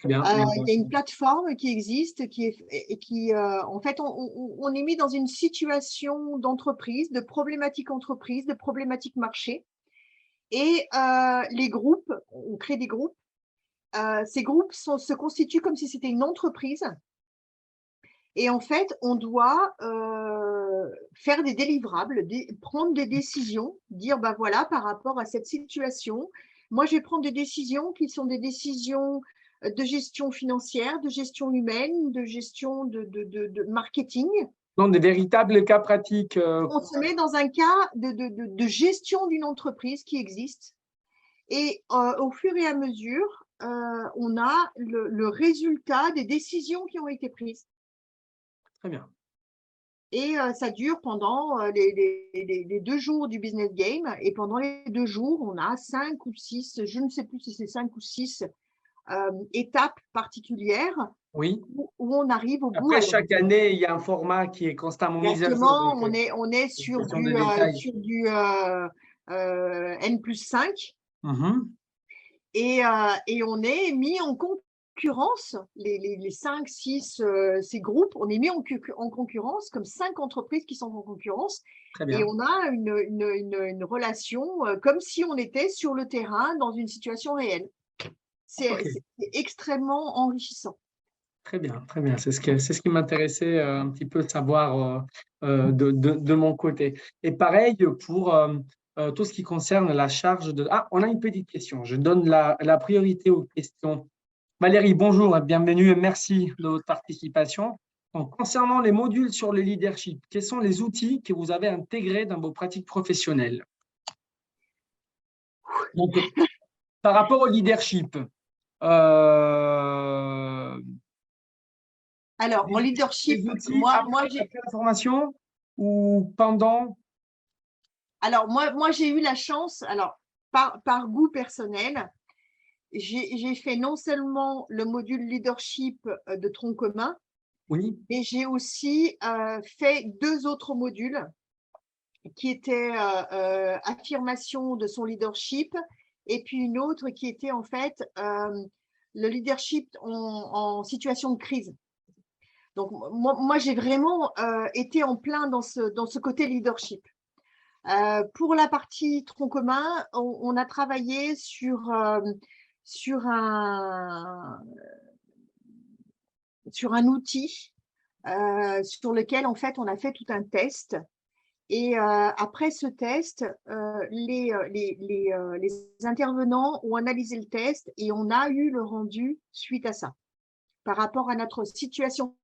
Il y a une plateforme qui existe en fait, on est mis dans une situation d'entreprise, de problématique entreprise, de problématique marché. Et les groupes, on crée des groupes. Ces groupes se constituent comme si c'était une entreprise. Et en fait, on doit faire des délivrables, prendre des décisions, dire, ben voilà, par rapport à cette situation, moi, je vais prendre des décisions qui sont des décisions de gestion financière, de gestion humaine, de gestion de marketing. Donc, des véritables cas pratiques. On se met dans un cas de gestion d'une entreprise qui existe. Et au fur et à mesure, on a le résultat des décisions qui ont été prises. Très bien. Et ça dure pendant les 2 jours du business game. Et pendant les 2 jours, on a 5 ou 6, je ne sais plus si c'est 5 ou 6 étapes particulières où on arrive au bout. Après, chaque année, il y a un format qui est constamment mis à jour. Exactement, on est sur du N+5. Et on est mis en concurrence, les 5, 6, ces groupes, on est mis en concurrence comme 5 entreprises qui sont en concurrence. Et on a une relation comme si on était sur le terrain dans une situation réelle. C'est extrêmement enrichissant. Très bien, très bien. C'est ce qui m'intéressait un petit peu de savoir de mon côté. Et pareil pour tout ce qui concerne la charge de… Ah, on a une petite question. Je donne la priorité aux questions. Valérie, bonjour, bienvenue et merci de votre participation. Donc, concernant les modules sur le leadership, quels sont les outils que vous avez intégrés dans vos pratiques professionnelles? Donc, par rapport au leadership, Alors, en leadership, les outils moi, après la formation ou pendant? Alors, moi j'ai eu la chance, alors, par goût personnel, j'ai fait non seulement le module leadership de tronc commun, Oui, mais j'ai aussi fait 2 autres modules qui étaient affirmation de son leadership et puis une autre qui était en fait le leadership en situation de crise. Donc, moi j'ai vraiment été en plein dans ce côté leadership. Pour la partie tronc commun, on a travaillé sur un outil sur lequel, en fait, on a fait tout un test. Et après ce test, les intervenants ont analysé le test et on a eu le rendu suite à ça, par rapport à notre situation.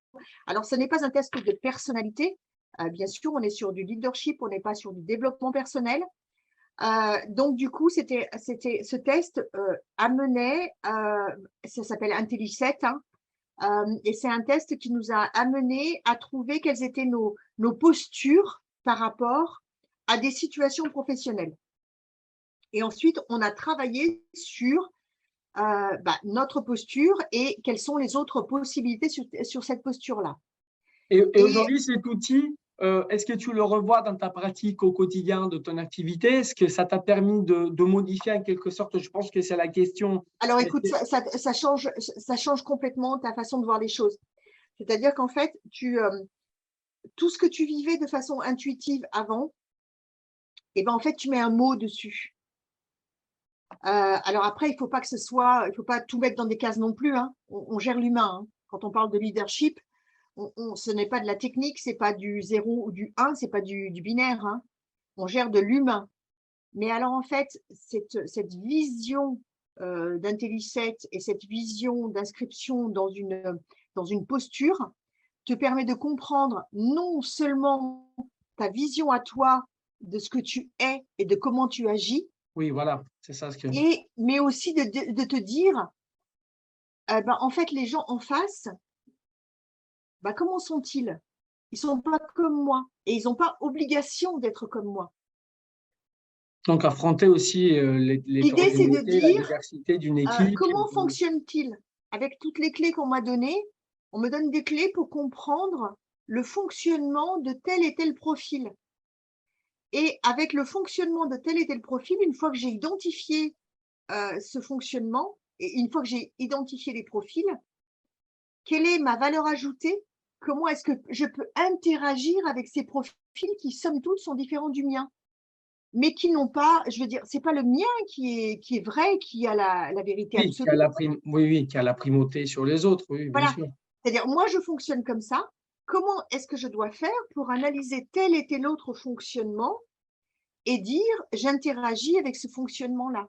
Alors, ce n'est pas un test de personnalité. Bien sûr, on est sur du leadership, on n'est pas sur du développement personnel. Donc, du coup, ce test amenait, ça s'appelle Intelli7, hein, et c'est un test qui nous a amené à trouver quelles étaient nos postures par rapport à des situations professionnelles. Et ensuite, on a travaillé sur notre posture et quelles sont les autres possibilités sur cette posture-là. et aujourd'hui, cet outil, est-ce que tu le revois dans ta pratique au quotidien de ton activité? Est-ce que ça t'a permis de modifier en quelque sorte? Je pense que c'est la question. Alors, écoute, ça change complètement ta façon de voir les choses. C'est-à-dire qu'en fait, tout ce que tu vivais de façon intuitive avant, et ben en fait, tu mets un mot dessus. Alors après, il faut pas tout mettre dans des cases non plus, hein. On gère l'humain, hein. Quand on parle de leadership, ce n'est pas de la technique, c'est pas du 0 ou du 1, c'est pas du binaire, hein. On gère de l'humain. Mais alors en fait, cette vision d'Intelli7 et cette vision d'inscription dans une posture te permet de comprendre non seulement ta vision à toi de ce que tu es et de comment tu agis, Oui, voilà, c'est ça ce que. mais aussi de te dire, en fait, les gens en face, comment sont-ils? Ils ne sont pas comme moi et ils n'ont pas obligation d'être comme moi. Donc, affronter aussi L'idée, c'est de la dire diversité d'une équipe. comment fonctionne-t-il? Avec toutes les clés qu'on m'a données, on me donne des clés pour comprendre le fonctionnement de tel et tel profil. Et avec le fonctionnement de tel et tel profil, une fois que j'ai identifié ce fonctionnement et une fois que j'ai identifié les profils, quelle est ma valeur ajoutée? Comment est-ce que je peux interagir avec ces profils qui, somme toute, sont différents du mien? Mais qui n'ont pas, je veux dire, c'est pas le mien qui est vrai, qui a la vérité Oui, absolue. qui a la primauté sur les autres, oui, bien Voilà. sûr. C'est-à-dire, moi, je fonctionne comme ça. Comment est-ce que je dois faire pour analyser tel et tel autre fonctionnement et dire, j'interagis avec ce fonctionnement-là?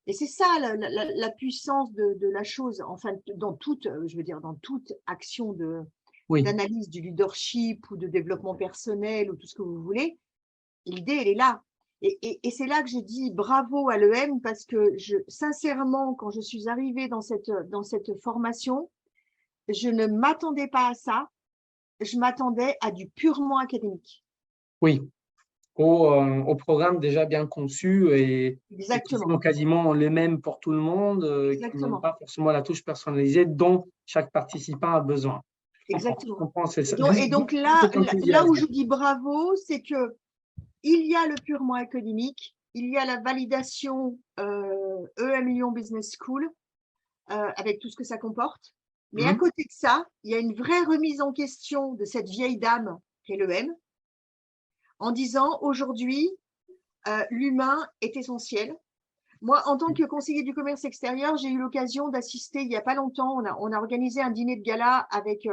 Et c'est ça la puissance de la chose, enfin, dans toute, je veux dire, dans toute action Oui, d'analyse du leadership ou de développement personnel ou tout ce que vous voulez. L'idée, elle est là. Et c'est là que je dis bravo à l'EM parce que sincèrement, quand je suis arrivée dans cette formation, je ne m'attendais pas à ça. Je m'attendais à du purement académique. oui. Au programme déjà bien conçu et qui Exactement. sont quasiment les mêmes pour tout le monde, qui n'ont Exactement. pas forcément la touche personnalisée dont chaque participant a besoin. Je Exactement. comprends, c'est ça. Et donc là où je dis bravo, c'est que il y a le purement académique, il y a la validation EM Lyon Business School avec tout ce que ça comporte. Mais à côté de ça, il y a une vraie remise en question de cette vieille dame qui est l'EM en disant aujourd'hui, l'humain est essentiel. Moi, en tant que conseiller du commerce extérieur, j'ai eu l'occasion d'assister il n'y a pas longtemps, on a organisé un dîner de gala avec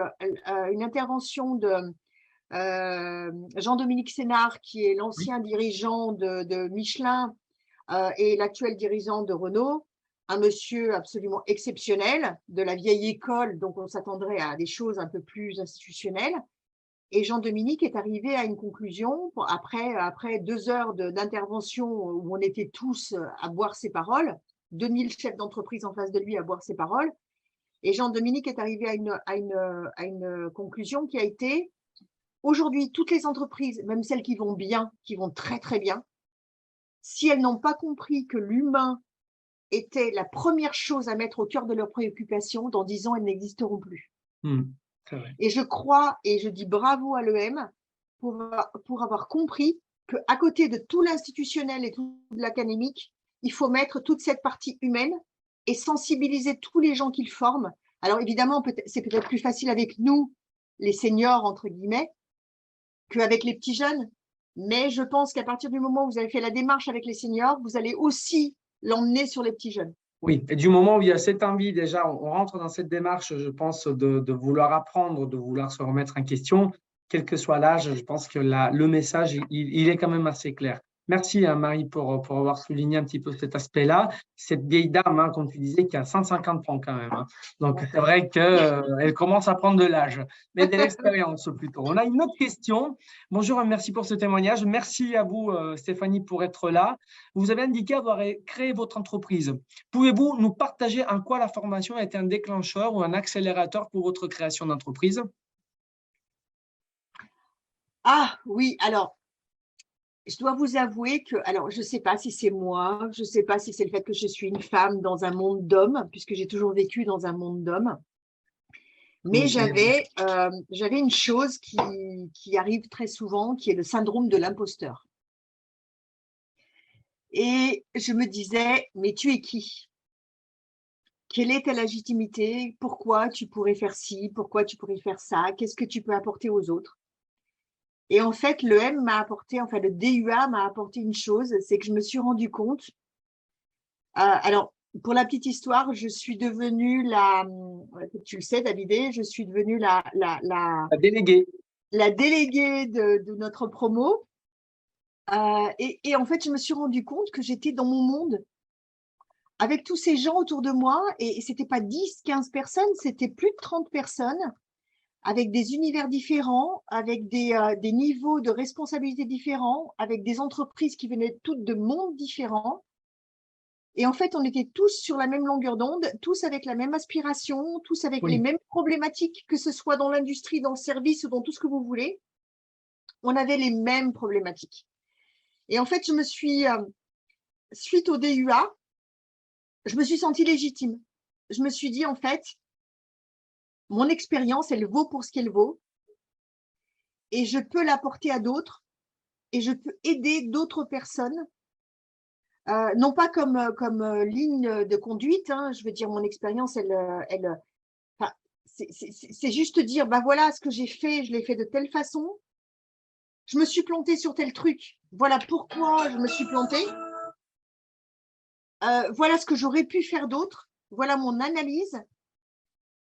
une intervention de Jean-Dominique Sénard, qui est l'ancien dirigeant de Michelin et l'actuel dirigeant de Renault. un monsieur absolument exceptionnel, de la vieille école, donc on s'attendrait à des choses un peu plus institutionnelles. Et Jean-Dominique est arrivé à une conclusion, après 2 heures d'intervention où on était tous à boire ses paroles, 2000 chefs d'entreprise en face de lui à boire ses paroles. Et Jean-Dominique est arrivé à une conclusion qui a été, aujourd'hui, toutes les entreprises, même celles qui vont bien, qui vont très très bien, si elles n'ont pas compris que l'humain était la première chose à mettre au cœur de leurs préoccupations, dans 10 ans, elles n'existeront plus. Et je crois, et je dis bravo à l'EM pour avoir compris qu'à côté de tout l'institutionnel et tout l'académique, il faut mettre toute cette partie humaine et sensibiliser tous les gens qu'ils forment. Alors évidemment, c'est peut-être plus facile avec nous, les seniors, entre guillemets, qu'avec les petits jeunes. Mais je pense qu'à partir du moment où vous avez fait la démarche avec les seniors, vous allez aussi l'emmener sur les petits jeunes. Oui, et du moment où il y a cette envie, déjà, on rentre dans cette démarche, je pense, de vouloir apprendre, de vouloir se remettre en question, quel que soit l'âge, je pense que le message, il est quand même assez clair. Merci, Marie, pour avoir souligné un petit peu cet aspect-là. Cette vieille dame, comme tu disais, qui a 150 ans quand même. Donc, c'est vrai qu'elle commence à prendre de l'âge, mais de l'expérience plutôt. On a une autre question. Bonjour, merci pour ce témoignage. Merci à vous, Stéphanie, pour être là. Vous avez indiqué avoir créé votre entreprise. Pouvez-vous nous partager en quoi la formation a été un déclencheur ou un accélérateur pour votre création d'entreprise? Ah oui, alors, je dois vous avouer que, alors je ne sais pas si c'est moi, je ne sais pas si c'est le fait que je suis une femme dans un monde d'hommes, puisque j'ai toujours vécu dans un monde d'hommes, mais j'avais une chose qui arrive très souvent, qui est le syndrome de l'imposteur. Et je me disais, mais tu es qui? Quelle est ta légitimité? Pourquoi tu pourrais faire ci? Pourquoi tu pourrais faire ça? Qu'est-ce que tu peux apporter aux autres? Et en fait, le DUA m'a apporté une chose, c'est que je me suis rendu compte. Alors, pour la petite histoire, je suis devenue tu le sais, David, je suis devenue la déléguée. La déléguée de notre promo. Et en fait, je me suis rendu compte que j'étais dans mon monde avec tous ces gens autour de moi. Et ce n'était pas 10, 15 personnes, c'était plus de 30 personnes, avec des univers différents, avec des niveaux de responsabilité différents, avec des entreprises qui venaient toutes de mondes différents. Et en fait, on était tous sur la même longueur d'onde, tous avec la même aspiration, tous avec les mêmes problématiques, que ce soit dans l'industrie, dans le service ou dans tout ce que vous voulez. On avait les mêmes problématiques. Et en fait, je me suis, suite au DUA, je me suis sentie légitime. Je me suis dit, en fait, mon expérience, elle vaut pour ce qu'elle vaut. Et je peux l'apporter à d'autres. Et je peux aider d'autres personnes. Non pas comme ligne de conduite. Je veux dire, mon expérience, c'est juste dire, bah voilà ce que j'ai fait, je l'ai fait de telle façon. Je me suis plantée sur tel truc. Voilà pourquoi je me suis plantée. Voilà ce que j'aurais pu faire d'autre. Voilà mon analyse.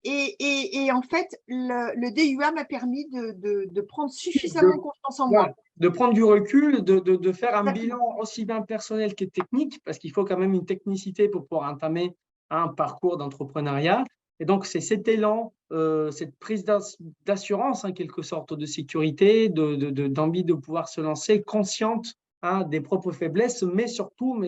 Et en fait, le DUA m'a permis de prendre suffisamment confiance en moi. De prendre du recul, de faire un bilan aussi bien personnel que technique, parce qu'il faut quand même une technicité pour pouvoir entamer un parcours d'entrepreneuriat. Et donc, c'est cet élan, cette prise d'assurance, en quelque sorte, de sécurité, d'envie de pouvoir se lancer, consciente des propres faiblesses, mais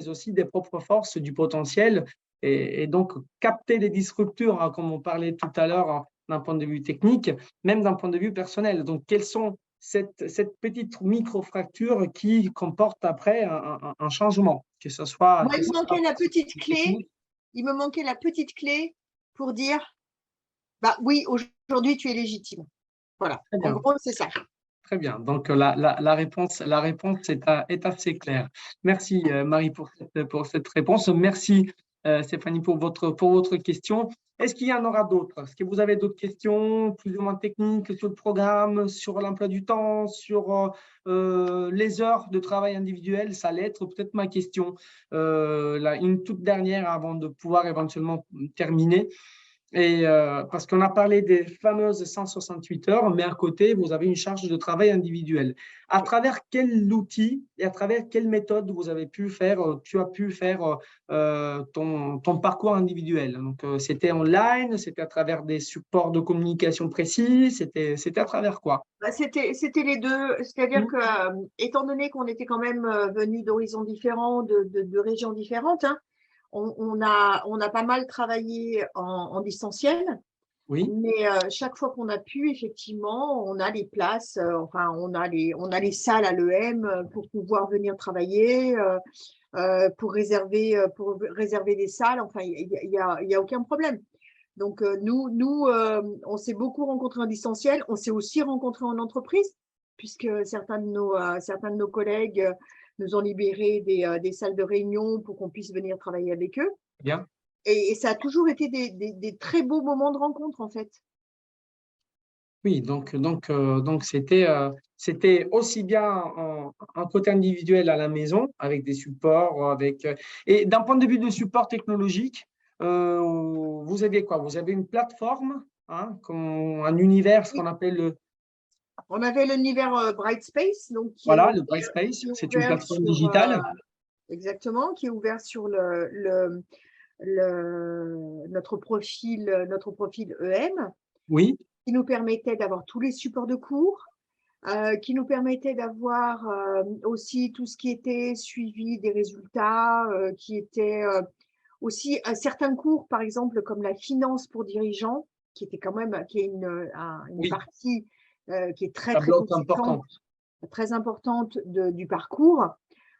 aussi des propres forces, du potentiel. Et donc, capter les disrupteurs, comme on parlait tout à l'heure, d'un point de vue technique, même d'un point de vue personnel. Donc, quelles sont cette petite micro-fracture qui comporte après un changement, que ce soit… Moi, il me manquait la petite clé. Il me manquait la petite clé pour dire, bah oui, aujourd'hui, tu es légitime. Voilà, en gros, c'est ça. Très bien. Donc, la réponse est assez claire. Merci, Marie, pour cette réponse. Merci, Stéphanie, pour votre question. Est-ce qu'il y en aura d'autres? Est-ce que vous avez d'autres questions plus ou moins techniques sur le programme, sur l'emploi du temps, sur les heures de travail individuel? Ça allait être peut-être ma question. Une toute dernière avant de pouvoir éventuellement terminer. Et parce qu'on a parlé des fameuses 168 heures, mais à côté, vous avez une charge de travail individuelle. À travers quel outil et à travers quelle méthode vous avez pu faire, tu as pu faire ton parcours individuel? Donc, c'était online, c'était à travers des supports de communication précis, c'était à travers quoi? Bah, c'était les deux, c'est-à-dire Mhm. que, étant donné qu'on était quand même venus d'horizons différents, de régions différentes, hein, on a pas mal travaillé en distanciel, Oui, mais chaque fois qu'on a pu, effectivement, on a les places, enfin, on a les salles à l'EM pour pouvoir venir travailler, pour réserver des salles, enfin, il y a aucun problème. Donc, on s'est beaucoup rencontrés en distanciel. On s'est aussi rencontrés en entreprise, puisque certains de nos collègues nous ont libéré des salles de réunion pour qu'on puisse venir travailler avec eux. bien. Et ça a toujours été des très beaux moments de rencontre, en fait. Oui, donc c'était aussi bien un côté individuel à la maison, avec des supports, et d'un point de vue de support technologique, vous aviez quoi? Vous avez une plateforme, hein, un univers, ce qu'on appelle On avait l'univers Brightspace, donc voilà, le Brightspace, qui est c'est une ouvert plateforme sur, digitale. exactement, qui est ouvert sur notre profil EM, Oui, qui nous permettait d'avoir tous les supports de cours, qui nous permettait d'avoir aussi tout ce qui était suivi des résultats, qui était aussi certains cours, par exemple, comme la finance pour dirigeants, qui est une oui, partie qui est très, un très bloc conséquente, important. très importante du parcours.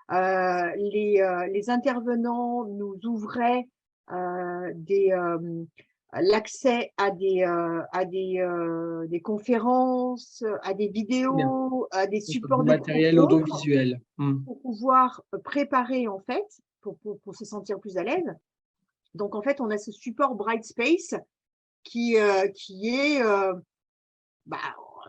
Les intervenants nous ouvraient l'accès des conférences, à des Très bien. vidéos, à des Donc, supports du de cours matériel autres audiovisuel. Hmm. pour pouvoir préparer, en fait, pour se sentir plus à l'aise. Donc, en fait, on a ce support Brightspace qui est bah,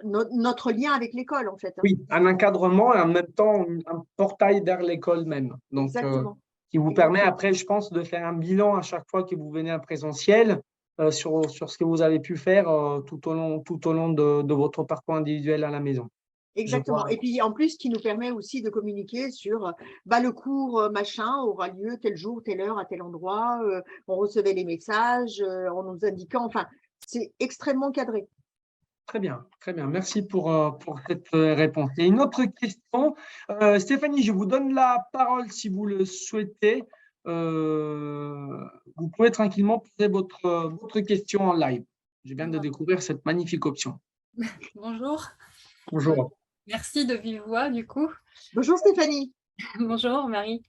notre lien avec l'école, en fait, hein. Oui, un encadrement et en même temps un portail vers l'école même. Donc, Exactement. qui vous permet Exactement. après, je pense, de faire un bilan à chaque fois que vous venez en présentiel sur ce que vous avez pu faire tout au long de votre parcours individuel à la maison. Je Exactement. vois. Et puis en plus, qui nous permet aussi de communiquer sur le cours machin aura lieu tel jour, telle heure, à tel endroit. On recevait les messages en nous indiquant. Enfin, c'est extrêmement cadré. Très bien, très bien. Merci pour cette réponse. Et une autre question. Stéphanie, je vous donne la parole si vous le souhaitez. Vous pouvez tranquillement poser votre question en live. Je viens de découvrir cette magnifique option. Bonjour, Bonjour. merci de vive voix du coup. Bonjour Stéphanie. Bonjour Marie.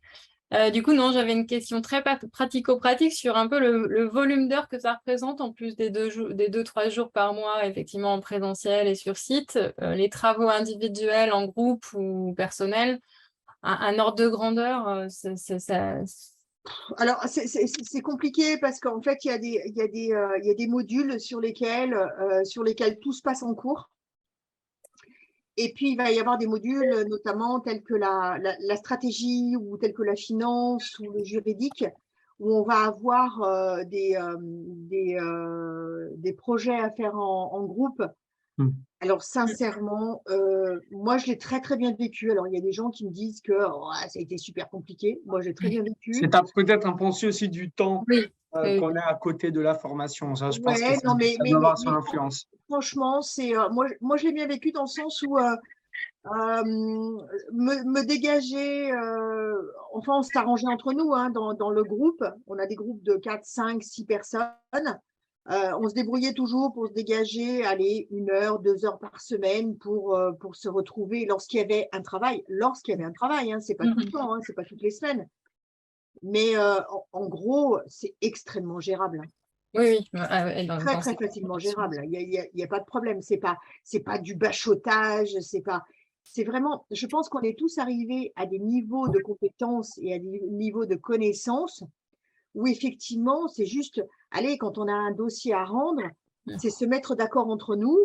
Du coup, non, j'avais une question très pratico-pratique sur un peu le volume d'heures que ça représente en plus des 2-3 jours par mois, effectivement en présentiel et sur site, les travaux individuels en groupe ou personnels, un ordre de grandeur, ça. Alors, c'est compliqué parce qu'en fait, il y a des modules sur lesquels tout se passe en cours. Et puis, il va y avoir des modules, notamment tels que la stratégie ou tels que la finance ou le juridique, où on va avoir des projets à faire en groupe. Alors, sincèrement, moi, je l'ai très, très bien vécu. Alors, il y a des gens qui me disent que oh, ça a été super compliqué. Moi, j'ai très bien vécu. C'est peut-être un pensée aussi du temps Oui, qu'on a à côté de la formation. Ça, je pense que Ouais, ça non, doit avoir son influence. franchement, moi, je l'ai bien vécu dans le sens où me dégager, enfin, on s'est arrangé entre nous hein, dans le groupe. On a des groupes de 4, 5, 6 personnes. On se débrouillait toujours pour se dégager, allez, 1 heure, 2 heures par semaine pour se retrouver lorsqu'il y avait un travail. Lorsqu'il y avait un travail, hein, c'est pas tout le temps, hein, c'est pas toutes les semaines. Mais en gros, c'est extrêmement gérable. Hein. oui, ouais, dans Très, le très temps, facilement gérable. Il y a pas de problème. C'est pas du bachotage. C'est vraiment, je pense qu'on est tous arrivés à des niveaux de compétences et à des niveaux de connaissances où effectivement, c'est juste, allez, quand on a un dossier à rendre, c'est se mettre d'accord entre nous,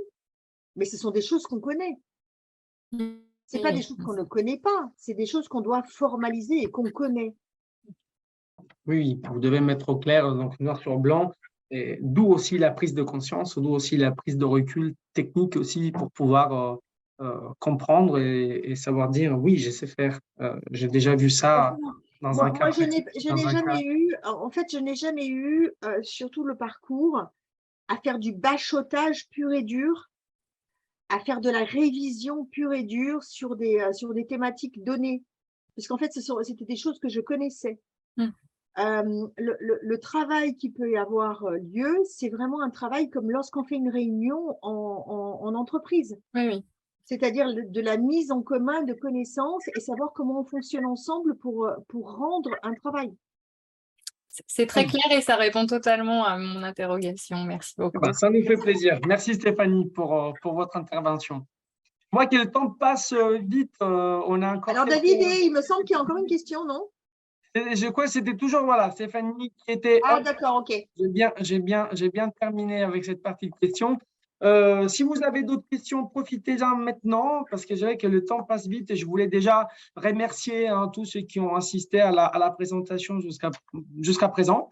mais ce sont des choses qu'on connaît. C'est pas des choses qu'on ne connaît pas, c'est des choses qu'on doit formaliser et qu'on connaît. Oui, vous devez mettre au clair, donc noir sur blanc. Et d'où aussi la prise de conscience, d'où aussi la prise de recul technique aussi pour pouvoir comprendre et savoir dire oui, je sais faire. J'ai déjà vu ça dans un cas Moi, je pratique, n'ai jamais eu, en fait, je n'ai jamais eu, surtout le parcours, à faire du bachotage pur et dur, à faire de la révision pure et dure sur des thématiques données. Parce qu'en fait, c'était des choses que je connaissais. Mm. Le travail qui peut y avoir lieu, c'est vraiment un travail comme lorsqu'on fait une réunion en entreprise. Oui, oui. C'est-à-dire de la mise en commun de connaissances et savoir comment on fonctionne ensemble pour rendre un travail. C'est très clair et ça répond totalement à mon interrogation. Merci beaucoup. Ça nous fait plaisir. Merci Stéphanie pour votre intervention. Moi, que le temps passe vite, on a encore… Alors David, il me semble qu'il y a encore une question, non? Je crois que c'était toujours, voilà, Stéphanie qui était… Ah, d'accord, ok. J'ai bien terminé avec cette partie de questions. Si vous avez d'autres questions, profitez-en maintenant, parce que je dirais que le temps passe vite et je voulais déjà remercier tous ceux qui ont assisté à la présentation jusqu'à présent.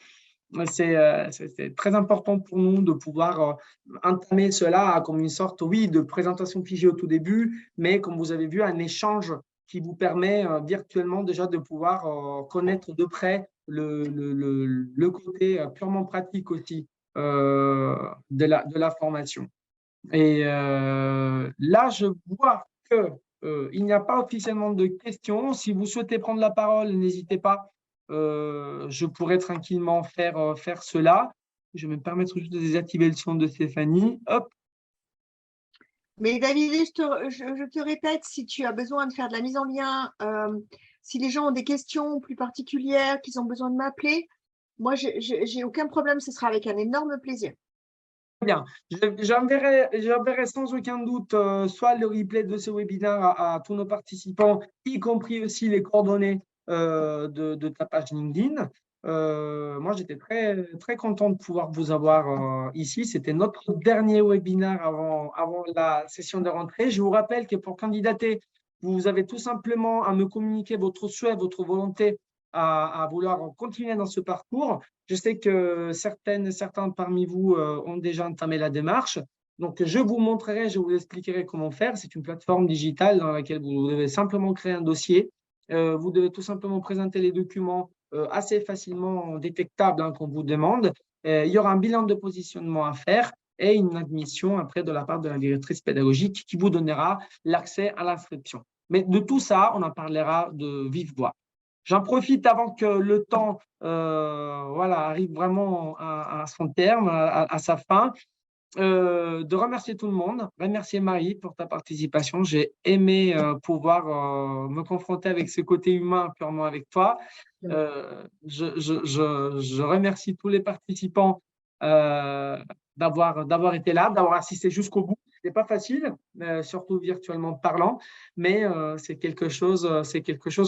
C'est très important pour nous de pouvoir entamer cela comme une sorte, oui, de présentation figée au tout début, mais comme vous avez vu, un échange qui vous permet virtuellement déjà de pouvoir connaître de près le côté purement pratique aussi de la formation. Et là, je vois qu'il n'y a pas officiellement de questions. Si vous souhaitez prendre la parole, n'hésitez pas. Je pourrais tranquillement faire cela. Je vais me permettre juste de désactiver le son de Stéphanie. Hop. Mais David, je te répète, si tu as besoin de faire de la mise en lien, si les gens ont des questions plus particulières, qu'ils ont besoin de m'appeler, moi, j'ai aucun problème, ce sera avec un énorme plaisir. Bien, j'enverrai sans aucun doute soit le replay de ce webinaire à tous nos participants, y compris aussi les coordonnées de ta page LinkedIn. Moi, j'étais très, très content de pouvoir vous avoir ici. C'était notre dernier webinaire avant la session de rentrée. Je vous rappelle que pour candidater, vous avez tout simplement à me communiquer votre souhait, votre volonté à vouloir continuer dans ce parcours. Je sais que certains parmi vous ont déjà entamé la démarche. Donc, je vous montrerai, je vous expliquerai comment faire. C'est une plateforme digitale dans laquelle vous devez simplement créer un dossier. Vous devez tout simplement présenter les documents assez facilement détectables qu'on vous demande. Il y aura un bilan de positionnement à faire et une admission après de la part de la directrice pédagogique qui vous donnera l'accès à l'inscription. Mais de tout ça, on en parlera de vive voix. J'en profite avant que le temps arrive vraiment à son terme, à sa fin, de remercier tout le monde, remercier Marie pour ta participation. J'ai aimé pouvoir me confronter avec ce côté humain purement avec toi. Je remercie tous les participants d'avoir été là, d'avoir assisté jusqu'au bout. Ce n'est pas facile, surtout virtuellement parlant, mais c'est quelque chose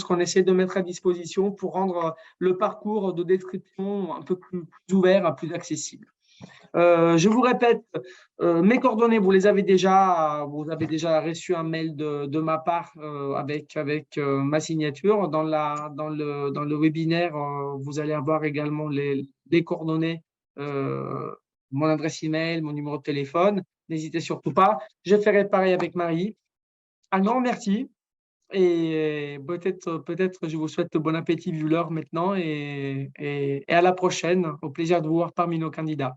qu'on essaie de mettre à disposition pour rendre le parcours de description un peu plus ouvert, plus accessible. Je vous répète, mes coordonnées, vous avez déjà reçu un mail de ma part avec ma signature. Dans le webinaire, vous allez avoir également les coordonnées, mon adresse email, mon numéro de téléphone. N'hésitez surtout pas. Je ferai pareil avec Marie. Un grand merci. Et peut-être je vous souhaite bon appétit vu l'heure maintenant et à la prochaine. Au plaisir de vous voir parmi nos candidats.